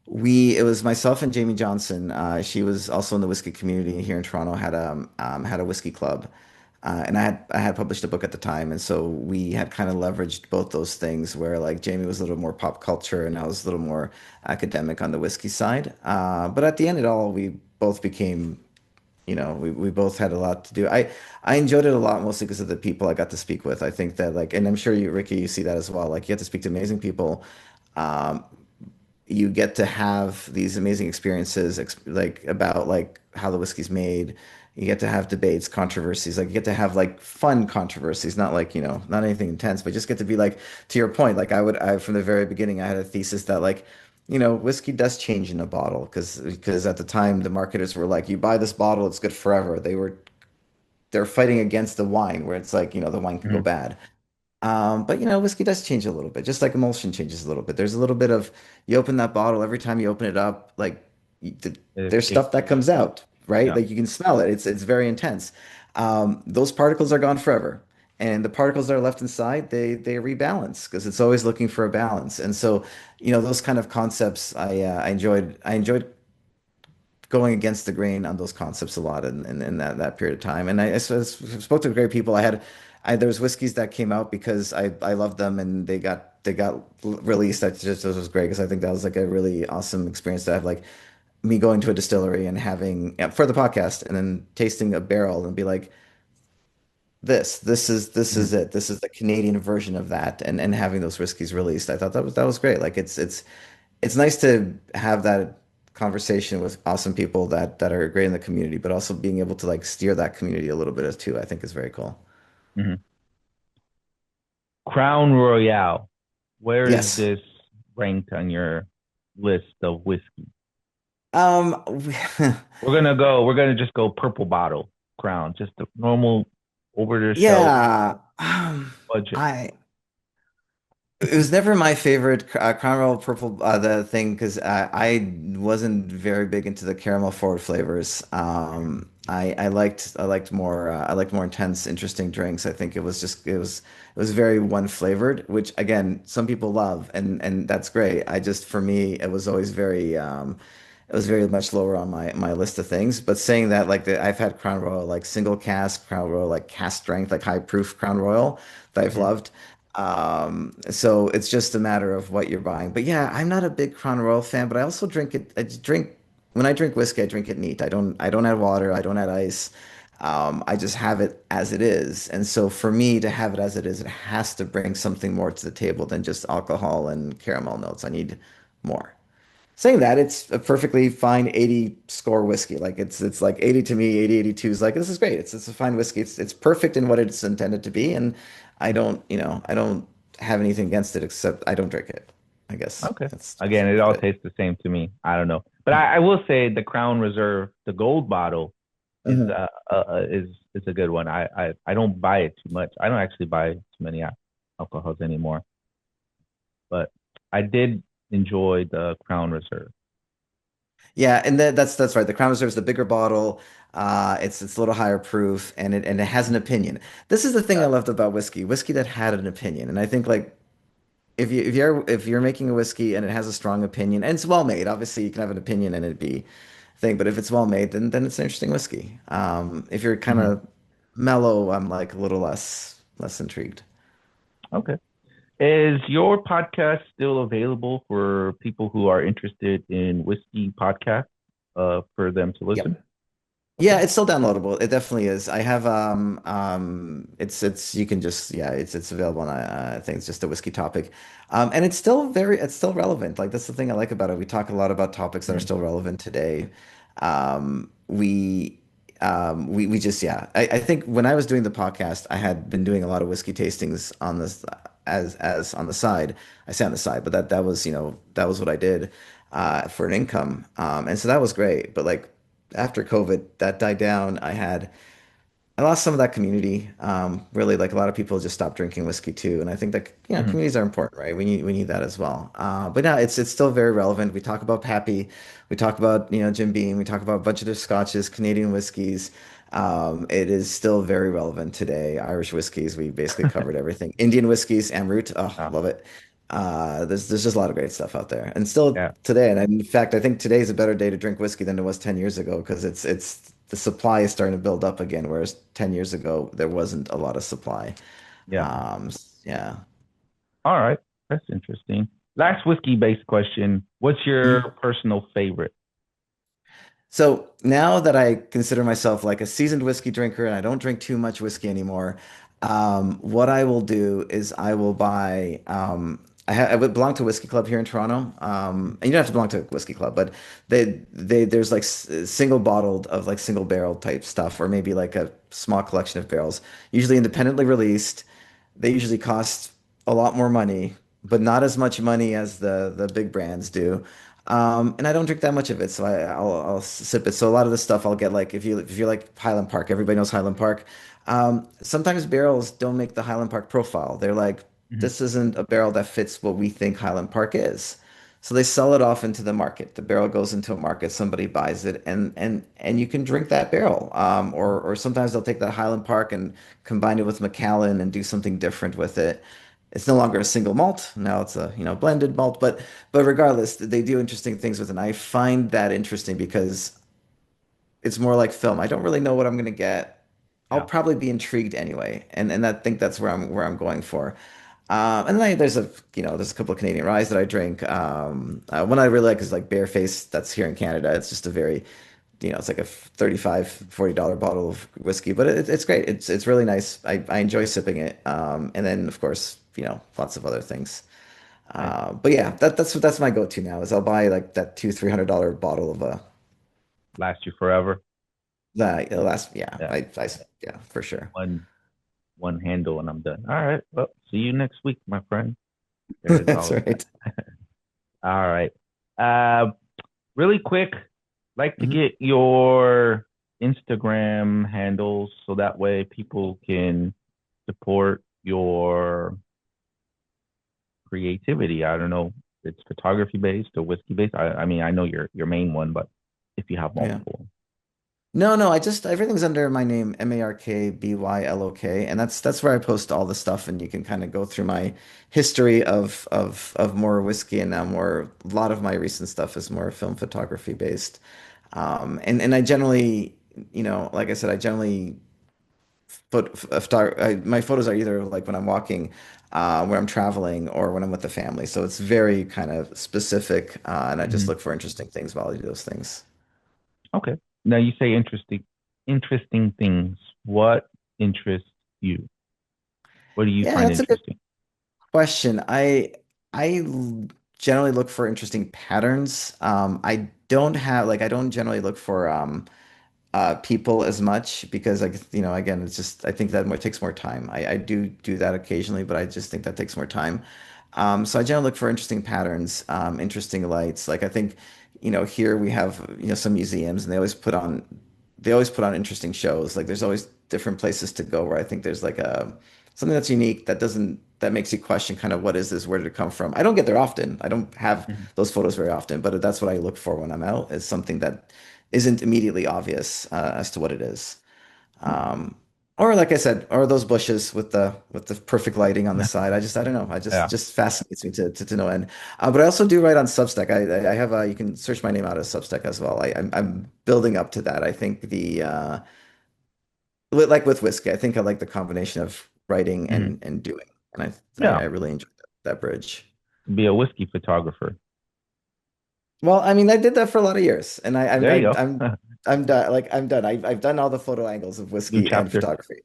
it was myself and Jamie Johnson. She was also in the whiskey community here in Toronto, had a whiskey club. And I had published a book at the time. And so we had kind of leveraged both those things where like Jamie was a little more pop culture and I was a little more academic on the whiskey side. But at the end, we both became we both had a lot to do. I enjoyed it a lot mostly because of the people I got to speak with. I think that like, and I'm sure you, Ricky, you see that as well. Like you get to speak to amazing people. Um, you get to have these amazing experiences, like about like how the whiskey's made. You get to have debates, controversies. Like you get to have like fun controversies, not like, not anything intense, but just get to be like, to your point, like I from the very beginning, I had a thesis that like, whiskey does change in a bottle because at the time the marketers were like, you buy this bottle, it's good forever. They're fighting against the wine where it's like, the wine can go Mhm. bad. But whiskey does change a little bit, just like emulsion changes a little bit. There's a little bit of you open that bottle every time you open it up, like there's It, stuff that comes out, right? yeah. Like you can smell it. It's very intense. Those particles are gone forever, and the particles that are left inside, they rebalance because it's always looking for a balance. And so, those kind of concepts, I enjoyed going against the grain on those concepts a lot in that period of time. And spoke to great people. There's whiskeys that came out because I loved them and they got released. That just was great because I think that was like a really awesome experience to have like me going to a distillery and having yeah, for the podcast and then tasting a barrel and be like, this is Mhm. it. This is the Canadian version of that and having those whiskeys released. I thought that was great. Like it's nice to have that conversation with awesome people that are great in the community, but also being able to like steer that community a little bit as too, I think is very cool. Mhm. Crown Royale. Where is Yes. this ranked on your list of whiskey? Um, We're gonna just go purple bottle Crown, just a normal over the shelf yeah. budget. I It was never my favorite Crown Royal Purple the thing because I wasn't very big into the caramel forward flavors. I liked more intense, interesting drinks. I think it was very one flavored, which again some people love and that's great. I just for me it was very much lower on my list of things. But saying that I've had Crown Royal like single cask, Crown Royal like cask strength, like high proof Crown Royal that I've Mhm. loved. So it's just a matter of what you're buying. But yeah, I'm not a big Crown Royal fan, but I also drink it. When I drink whiskey, I drink it neat. I don't add water. I don't add ice. I just have it as it is. And so for me to have it as it is, it has to bring something more to the table than just alcohol and caramel notes. I need more. Saying that, it's a perfectly fine 80 score whiskey. Like it's like 80 to me, 80, 82 is like this is great. It's a fine whiskey. It's perfect in what it's intended to be, and I don't have anything against it except I don't drink it. I guess Okay. that's Again, it about all it. tastes the same to me. I don't know, but I will say the Crown Reserve, the gold bottle, Mhm. is a good one. I don't buy it too much. I don't actually buy too many alcohols anymore, but I did enjoy the Crown Reserve. Yeah, and that's right. The Crown Reserve is the bigger bottle. It's a little higher proof, and it has an opinion. This is the thing I Yeah. loved about whiskey. Whiskey that had an opinion, and I think like if you're making a whiskey and it has a strong opinion and it's well made, obviously you can have an opinion and it be thing, but if it's well made, then it's an interesting whiskey. If you're kind Hmm. of mellow, I'm like a little less intrigued. Okay. Is your podcast still available for people who are interested in whiskey podcasts, for them to listen? Yep. Okay. Yeah, it's still downloadable. It definitely is. I have it's you can just yeah, it's available on I think it's just a whiskey topic. And it's still relevant. Like that's the thing I like about it. We talk a lot about topics that are Mhm. still relevant today. Um we just yeah. I think when I was doing the podcast, I had been doing a lot of whiskey tastings on this as on the side. I say on the side, but that was, that was what I did for an income. And so that was great. But like after COVID, that died down. I lost some of that community. Really, like a lot of people just stopped drinking whiskey too, and I think that Mhm. communities are important, right? We need that as well. But now it's still very relevant. We talk about Pappy, we talk about Jim Beam, we talk about a bunch of their scotches, Canadian whiskeys. It is still very relevant today. Irish whiskeys, we basically covered everything. Indian whiskeys, Amrut, oh, Ah, love it. There's just a lot of great stuff out there, and still yeah, today. And in fact, I think today is a better day to drink whiskey than it was 10 years ago because it's the supply is starting to build up again, whereas 10 years ago there wasn't a lot of supply. yeah. Yeah. All right. That's interesting. Last whiskey based question. What's your Mhm. personal favorite? So now that I consider myself like a seasoned whiskey drinker and I don't drink too much whiskey anymore, what I will do is I will buy. I would belong to a whiskey club here in Toronto. And you don't have to belong to a whiskey club, but there's like single bottled of like single barrel type stuff, or maybe like a small collection of barrels, usually independently released. They usually cost a lot more money, but not as much money as the big brands do. And I don't drink that much of it, so I'll sip it. So a lot of the stuff I'll get like if you're like Highland Park, everybody knows Highland Park. Sometimes barrels don't make the Highland Park profile. They're like, Mhm. this isn't a barrel that fits what we think Highland Park is. So they sell it off into the market. The barrel goes into a market, somebody buys it, and you can drink that barrel. Or sometimes they'll take that Highland Park and combine it with Macallan and do something different with it. It's no longer a single malt. Now it's a, blended malt, but regardless, they do interesting things with it. And I find that interesting because it's more like film. I don't really know what I'm gonna get. I'll Yeah. probably be intrigued anyway, and I think that's where I'm going for. And then there's a couple of Canadian ryes that I drink. One I really like is like Bareface. That's here in Canada. It's just a very, it's like a 35 $40 bottle of whiskey, but it's great. It's really nice. I enjoy sipping it. And then of course, lots of other things. Nice. But yeah, that's my go-to now is I'll buy like that $200-300 bottle of Last you forever. the last, yeah, Yeah. yeah, for sure. One. one handle and I'm done. All right. Well, see you next week, my friend. There's That's always that. right. All right. Uh, really quick, like to Mhm. get your Instagram handles so that way people can support your creativity. I don't know if it's photography based or whiskey based. I mean, I know your main one, but if you have Yeah. multiple. No, no, I just everything's under my name, Markbylok, and that's where I post all the stuff, and you can kind of go through my history of more whiskey, and now more a lot of my recent stuff is more film photography based. And I generally, like I said, I generally my photos are either like when I'm walking, when I'm traveling, or when I'm with the family. So it's very kind of specific, and I just Hmm. look for interesting things while I do those things. Okay. Now you say interesting things. What interests you? What do you Yeah, find that's a good interesting? question. I generally look for interesting patterns. I don't generally look for people as much because like again it's just I think that takes more time. I do that occasionally, but I just think that takes more time. So I generally look for interesting patterns, interesting lights. Like I think here we have some museums and they always put on interesting shows. Like there's always different places to go where I think there's like a something that's unique that makes you question kind of what is this? Where did it come from? I don't get there often. I don't have Mhm. those photos very often, but that's what I look for when I'm out is something that isn't immediately obvious as to what it is. Um, or like I said, or those bushes with the perfect lighting on the side. I don't know. I Yeah. just fascinates me to no end. But I also do write on Substack. I have you can search my name out as Substack as well. I'm building up to that. I think like with whiskey, I think I like the combination of writing Hmm. and doing, and I Yeah. really enjoy that bridge. Be a whiskey photographer. Well, I mean, I did that for a lot of years, and There you go. I'm done. Like I'm done. I've done all the photo angles of New whiskey and chapter. photography.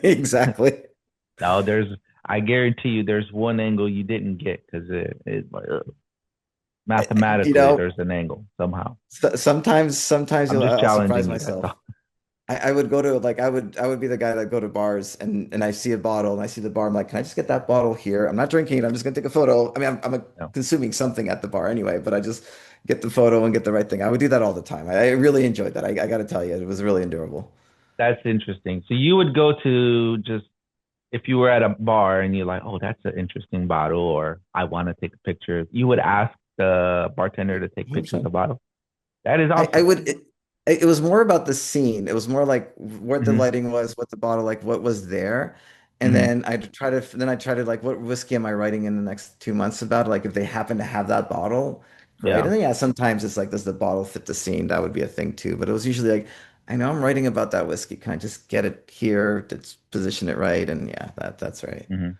Exactly. No, I guarantee you, there's one angle you didn't get because it's like You mathematically, know, there's an angle somehow. sometimes I'm just I'll surprise challenging you. That's myself. all. I would go to like I would be the guy that go to bars and I see a bottle and I see the bar. I'm like, can I just get that bottle here? I'm not drinking it. I'm just gonna take a photo. I mean, No, consuming something at the bar anyway, but I just get the photo and get the right thing. I would do that all the time. I really enjoyed that. I got to tell you, it was really endurable. that's interesting. So you would go to just if you were at a bar and you're like, oh, that's an interesting bottle, or I want to take a picture. You would ask the bartender to take pictures of the 100%. bottle. That is I awesome. would it was more about the scene. It was more like what the Hmm. lighting was, what the bottle like, what was there. And Hmm. then I try to like what whiskey am I writing in the next 2 months about? Like if they happen to have that bottle, great. Yeah. And then yeah, sometimes it's like does the bottle fit the scene? That would be a thing too. But it was usually like I know I'm writing about that whiskey. Can I just get it here? Let's position it right. And yeah, that's right. Hmm.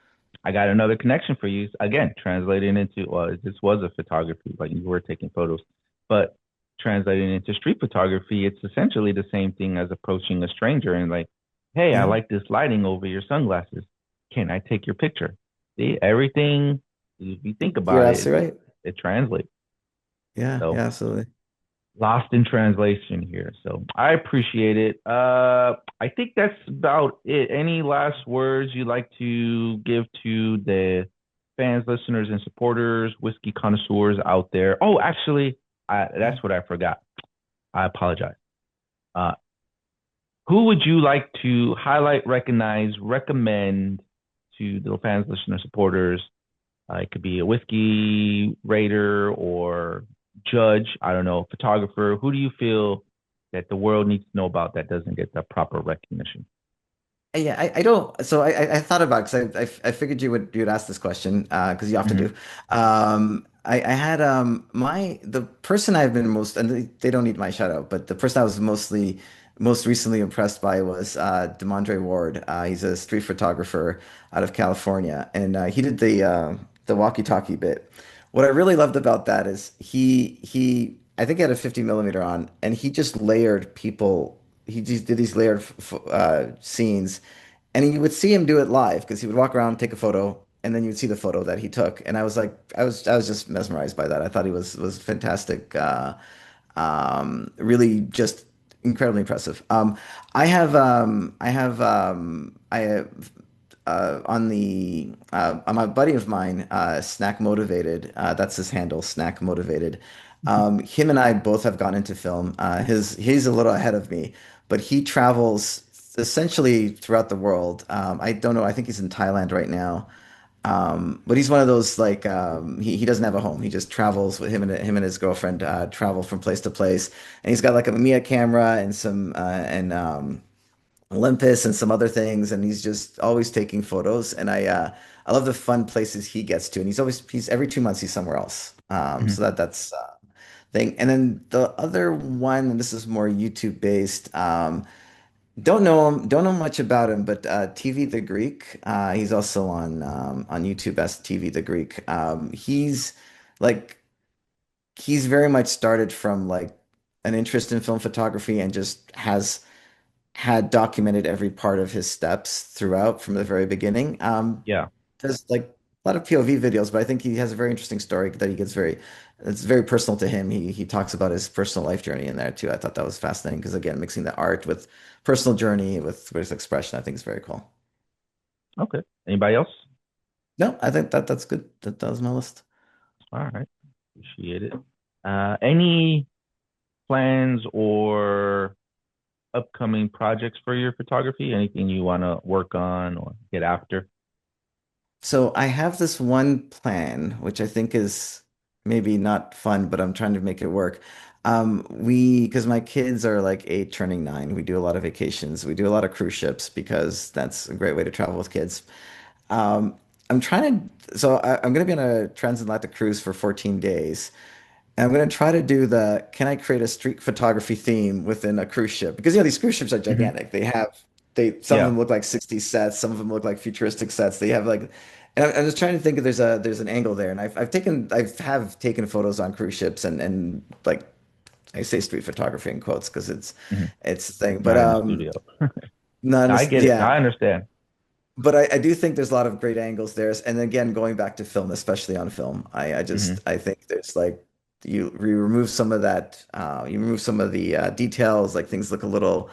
I got another connection for you. Again, translating into, well, this was a photography, like you were taking photos, but translating into street photography, it's essentially the same thing as approaching a stranger and like, hey, I Yeah, like this lighting over your sunglasses. Can I take your picture? See, everything, if you think you're about it, absolutely right. it translates. Yeah, So yeah, absolutely. lost in translation here. So I appreciate it. I think that's about it. Any last words you'd like to give to the fans, listeners, and supporters, whiskey connoisseurs out there? Oh, actually, that's what I forgot. I apologize. Uh, who would you like to highlight, recognize, recommend to the fans, listeners, supporters? It could be a whiskey raider or judge. I don't know, photographer. Who do you feel that the world needs to know about that doesn't get the proper recognition? Yeah, I don't. So I thought about because I figured you'd ask this question because you often Hmm. do. I had the person I've been most and they don't need my shout out, but the person I was most recently impressed by was Demondre Ward. He's a street photographer out of California, and he did the walkie-talkie bit. What I really loved about that is he I think he had a 50 millimeter on, and he just layered people. He just did these layered scenes, and you would see him do it live because he would walk around, take a photo, and then you'd see the photo that he took. And I was like, I was just mesmerized by that. I thought he was fantastic. Really just incredibly impressive. I have on the on my buddy of mine, Snack Motivated. That's his handle, Snack Motivated. Him and I both have gone into film. He's a little ahead of me, but he travels essentially throughout the world. I don't know. I think he's in Thailand right now. But he's one of those like he doesn't have a home. He just travels with him and his girlfriend travel from place to place. And he's got like a Mamiya camera and some and Olympus and some other things, and he's just always taking photos. And I love the fun places he gets to, and he's every 2 months he's somewhere else. Mhm. So that's thing. And then the other one, and this is more YouTube based. Don't know much about him, but TV the Greek. He's also on YouTube as TV the Greek. Like he's very much started from like an interest in film photography and just has had documented every part of his steps throughout from the very beginning. Yeah. There's like a lot of POV videos, but I think he has a very interesting story that it's very personal to him. He talks about his personal life journey in there too. I thought that was fascinating because again, mixing the art with personal journey with expression, I think is very cool. Okay. Anybody else? No, I think that's good. That was my list. All right. Appreciate it. Any plans or upcoming projects for your photography? Anything you want to work on or get after? So I have this one plan, which I think is maybe not fun, but I'm trying to make it work. Because my kids are like 8 turning 9, we do a lot of vacations. We do a lot of cruise ships because that's a great way to travel with kids. I'm trying I'm going to be on a transatlantic cruise for 14 days. And I'm going to try to do can I create a street photography theme within a cruise ship? Because, these cruise ships are Hmm. gigantic. Some of Yeah. them look like 60s sets. Some of them look like futuristic sets. They have like, and I'm just trying to think if there's an angle there. And I've taken photos on cruise ships and like, I say street photography in quotes because Hmm. it's the thing. But, Not in the studio. no, I get it. yeah. I understand. But I do think there's a lot of great angles there. And again, going back to film, especially on film, Hmm. I think there's like you remove some of that, you remove some of the details, like things look a little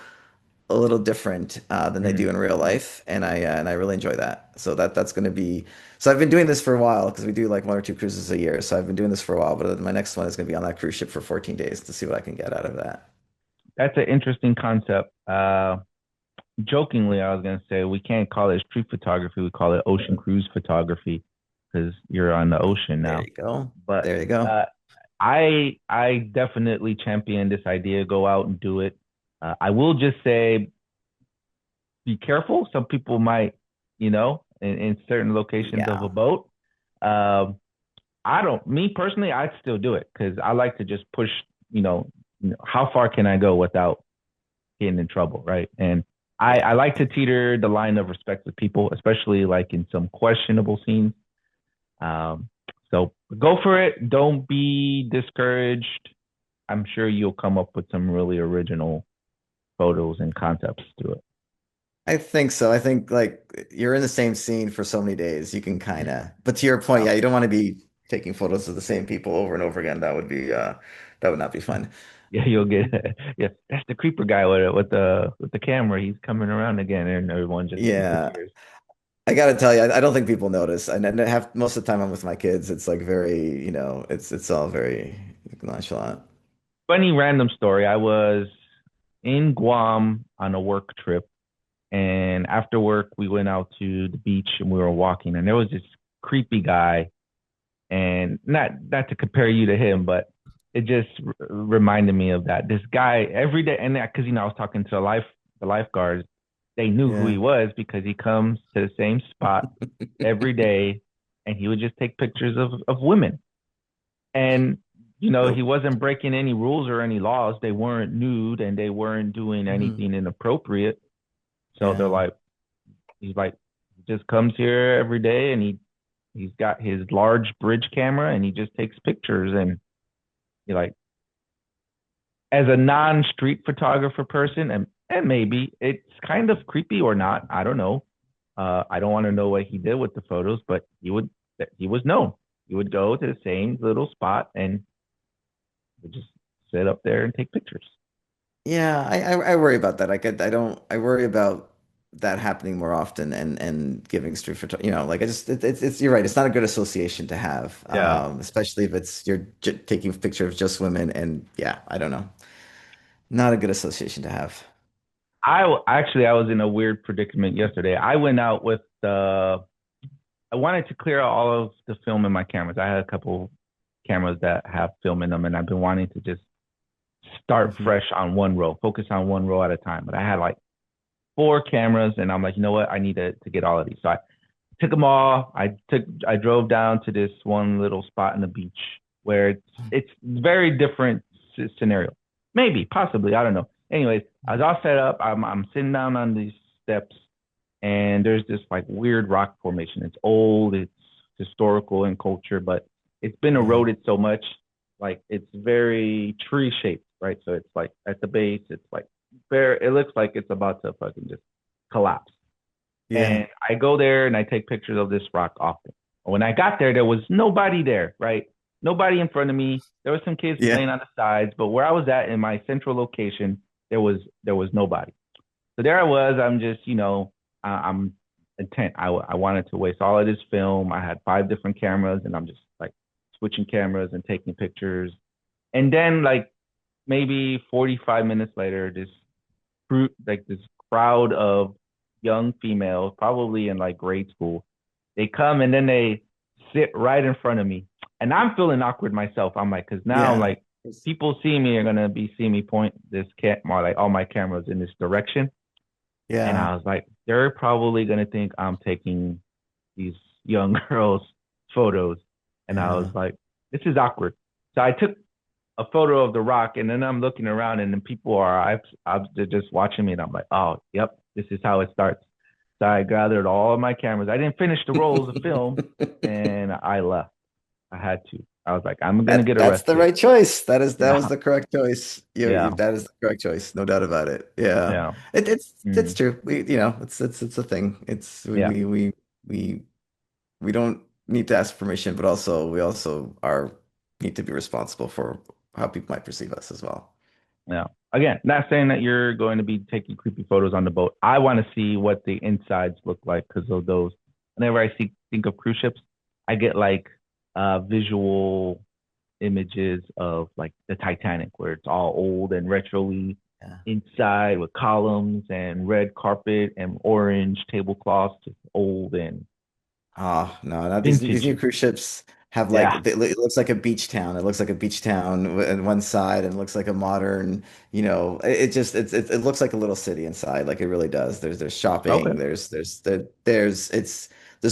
different than they Hmm. do in real life, and I really enjoy that. So that's going to be. So I've been doing this for a while because we do like 1 or 2 cruises a year. So I've been doing this for a while, but my next one is going to be on that cruise ship for 14 days to see what I can get out of that. That's an interesting concept. Jokingly, I was gonna say we can't call it street photography. We call it ocean cruise photography because you're on the ocean There now. you go. But There you go. uh, I definitely champion this idea. Go out and do it. I will just say, be careful. Some people might, in certain locations of a Yeah. boat. Um, I don't. Me personally, I'd still do it because I like to just push. How far can I go without getting in trouble, right? And I Yeah. like to teeter the line of respect with people, especially like in some questionable scenes. Um, so go for it. Don't be discouraged. I'm sure you'll come up with some really original photos and concepts to it. I think so. I think like you're in the same scene for so many days, you can kind of. But to your point, Wow. yeah, you don't want to be taking photos of the same people over and over again. That would not be fun. Yeah, you'll get yeah. That's the creeper guy with the camera. He's coming around again, and everyone just Yeah, disappears. I gotta tell you, I don't think people notice. And I have most of the time I'm with my kids. It's like very, it's all very nonchalant. Funny random story. I was in Guam on a work trip, and after work we went out to the beach and we were walking, and there was this creepy guy, and not to compare you to him, but it just reminded me of that. This guy every day, and because I was talking to the lifeguards, they knew who he Yeah. was because he comes to the same spot every day, and he would just take pictures of women, and he Nope. wasn't breaking any rules or any laws. They weren't nude and they weren't doing Hmm. anything inappropriate. So they're Yeah. like, he's like, he just comes here every day and he's got his large bridge camera and he just takes pictures. And you're like, as a non-street photographer person, and maybe it's kind of creepy or not, I don't know. I don't want to know what he did with the photos, but he was known. He would go to the same little spot and would just sit up there and take pictures. Yeah, I worry about that. I don't I worry about that happening more often and giving street photo, like I just it's you're right. It's not a good association to have, Yeah. especially if it's you're j taking a picture of just women and yeah, I don't know. Not a good association to have. Actually I was in a weird predicament yesterday. I went out with I wanted to clear out all of the film in my cameras. I had a couple cameras that have film in them, and I've been wanting to just start Hmm. fresh on one row, focus on one row at a time. But I had like four cameras, and I'm like, you know what? I need to get all of these. So I took them all. I drove down to this one little spot in the beach where it's very different scenario. Maybe, possibly, I don't know. Anyways, I was all set up. I'm sitting down on these steps, and there's this like weird rock formation. It's old, it's historical in culture, but it's been Hmm. eroded so much. Like it's very tree shaped, right? So it's like at the base, it's like very. It looks like it's about to fucking just collapse. Yeah. And I go there and I take pictures of this rock often. When I got there, there was nobody there, right? Nobody in front of me. There was some kids Yeah. playing on the sides, but where I was at in my central location, there was nobody. So there I was. I'm just, I'm intent. I wanted to waste all of this film. I had five different cameras, and I'm just like switching cameras and taking pictures. And then like maybe 45 minutes later, this crowd of young females, probably in like grade school, they come and then they sit right in front of me, and I'm feeling awkward myself. I'm like, because now Yeah. like people see me are gonna be seeing me point this camera, like all my cameras in this direction, and Yeah. I was like, they're probably gonna think I'm taking these young girls' photos. And I was Yeah. like, this is awkward. So I took a photo of the rock, and then I'm looking around, and then people they're just watching me, and I'm like, oh, yep, this is how it starts. So I gathered all of my cameras. I didn't finish the rolls of film, and I left. I had to. I was like, I'm gonna get That's the arrested. right choice. That was Yeah, the correct choice. yeah, That is the correct choice, no doubt about it. Yeah, yeah, it's mm, true. It's a thing. It's yeah. we we don't need to ask permission, but also we also are need to be responsible for how people might perceive us as well. Yeah. Again, not saying that you're going to be taking creepy photos on the boat. I want to see what the insides look like because of those. Whenever think of cruise ships, I get like visual images of like the Titanic, where it's all old and retro-y Yeah. inside with columns and red carpet and orange tablecloths, just old and Oh, no, not these vintage. new cruise ships have like Yeah. it looks like a beach town. It looks like a beach town on one side and looks like a modern, it just it looks like a little city inside, like it really does. There's Okay. shopping, there's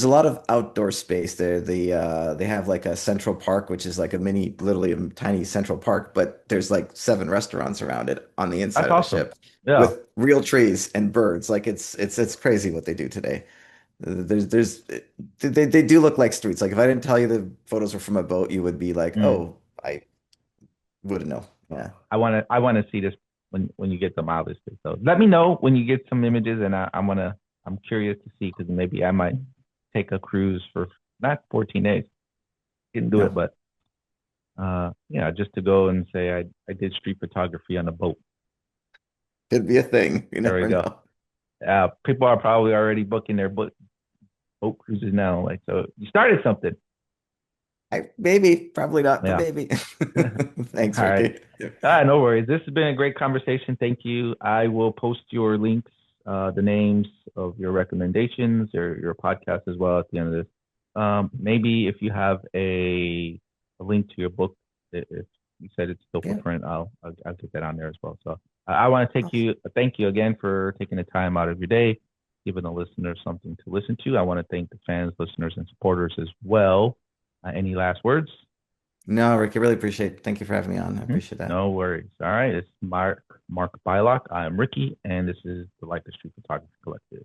a lot of outdoor space there. They have like a central park, which is like a mini, literally a tiny central park, but there's like seven restaurants around it on the That's inside of the awesome. ship Yeah. with real trees and birds. Like it's crazy what they do today. There's they do look like streets. Like if I didn't tell you the photos were from a boat, you would be like, Mm. "Oh, I wouldn't know." Yeah. I wanna see this when you get them out of this. So let me know when you get some images, and I'm curious to see because maybe I might take a cruise for not 14 days. Didn't do it, No, but yeah, just to go and say I did street photography on a boat. could be a thing. You There we never go. know. People are probably already booking their boat cruises now. Like, so you started something. Maybe, probably not, but Yeah. maybe. All Thanks, right. Ricky. Yeah. No worries. This has been a great conversation. Thank you. I will post your links, the names of your recommendations, your podcast as well at the end of this. Maybe if you have a link to your book, if you said it's still for Yeah. print, I'll get that on there as well. So I want to thank you again for taking the time out of your day, giving the listeners something to listen to. I want to thank the fans, listeners, and supporters as well. Any last words? No, Ricky, really appreciate it. Thank you for having me on. I Mhm. appreciate that. No worries. All right. It's Mark Bylok. I'm Ricky, and this is the Like a Street Photography Collective.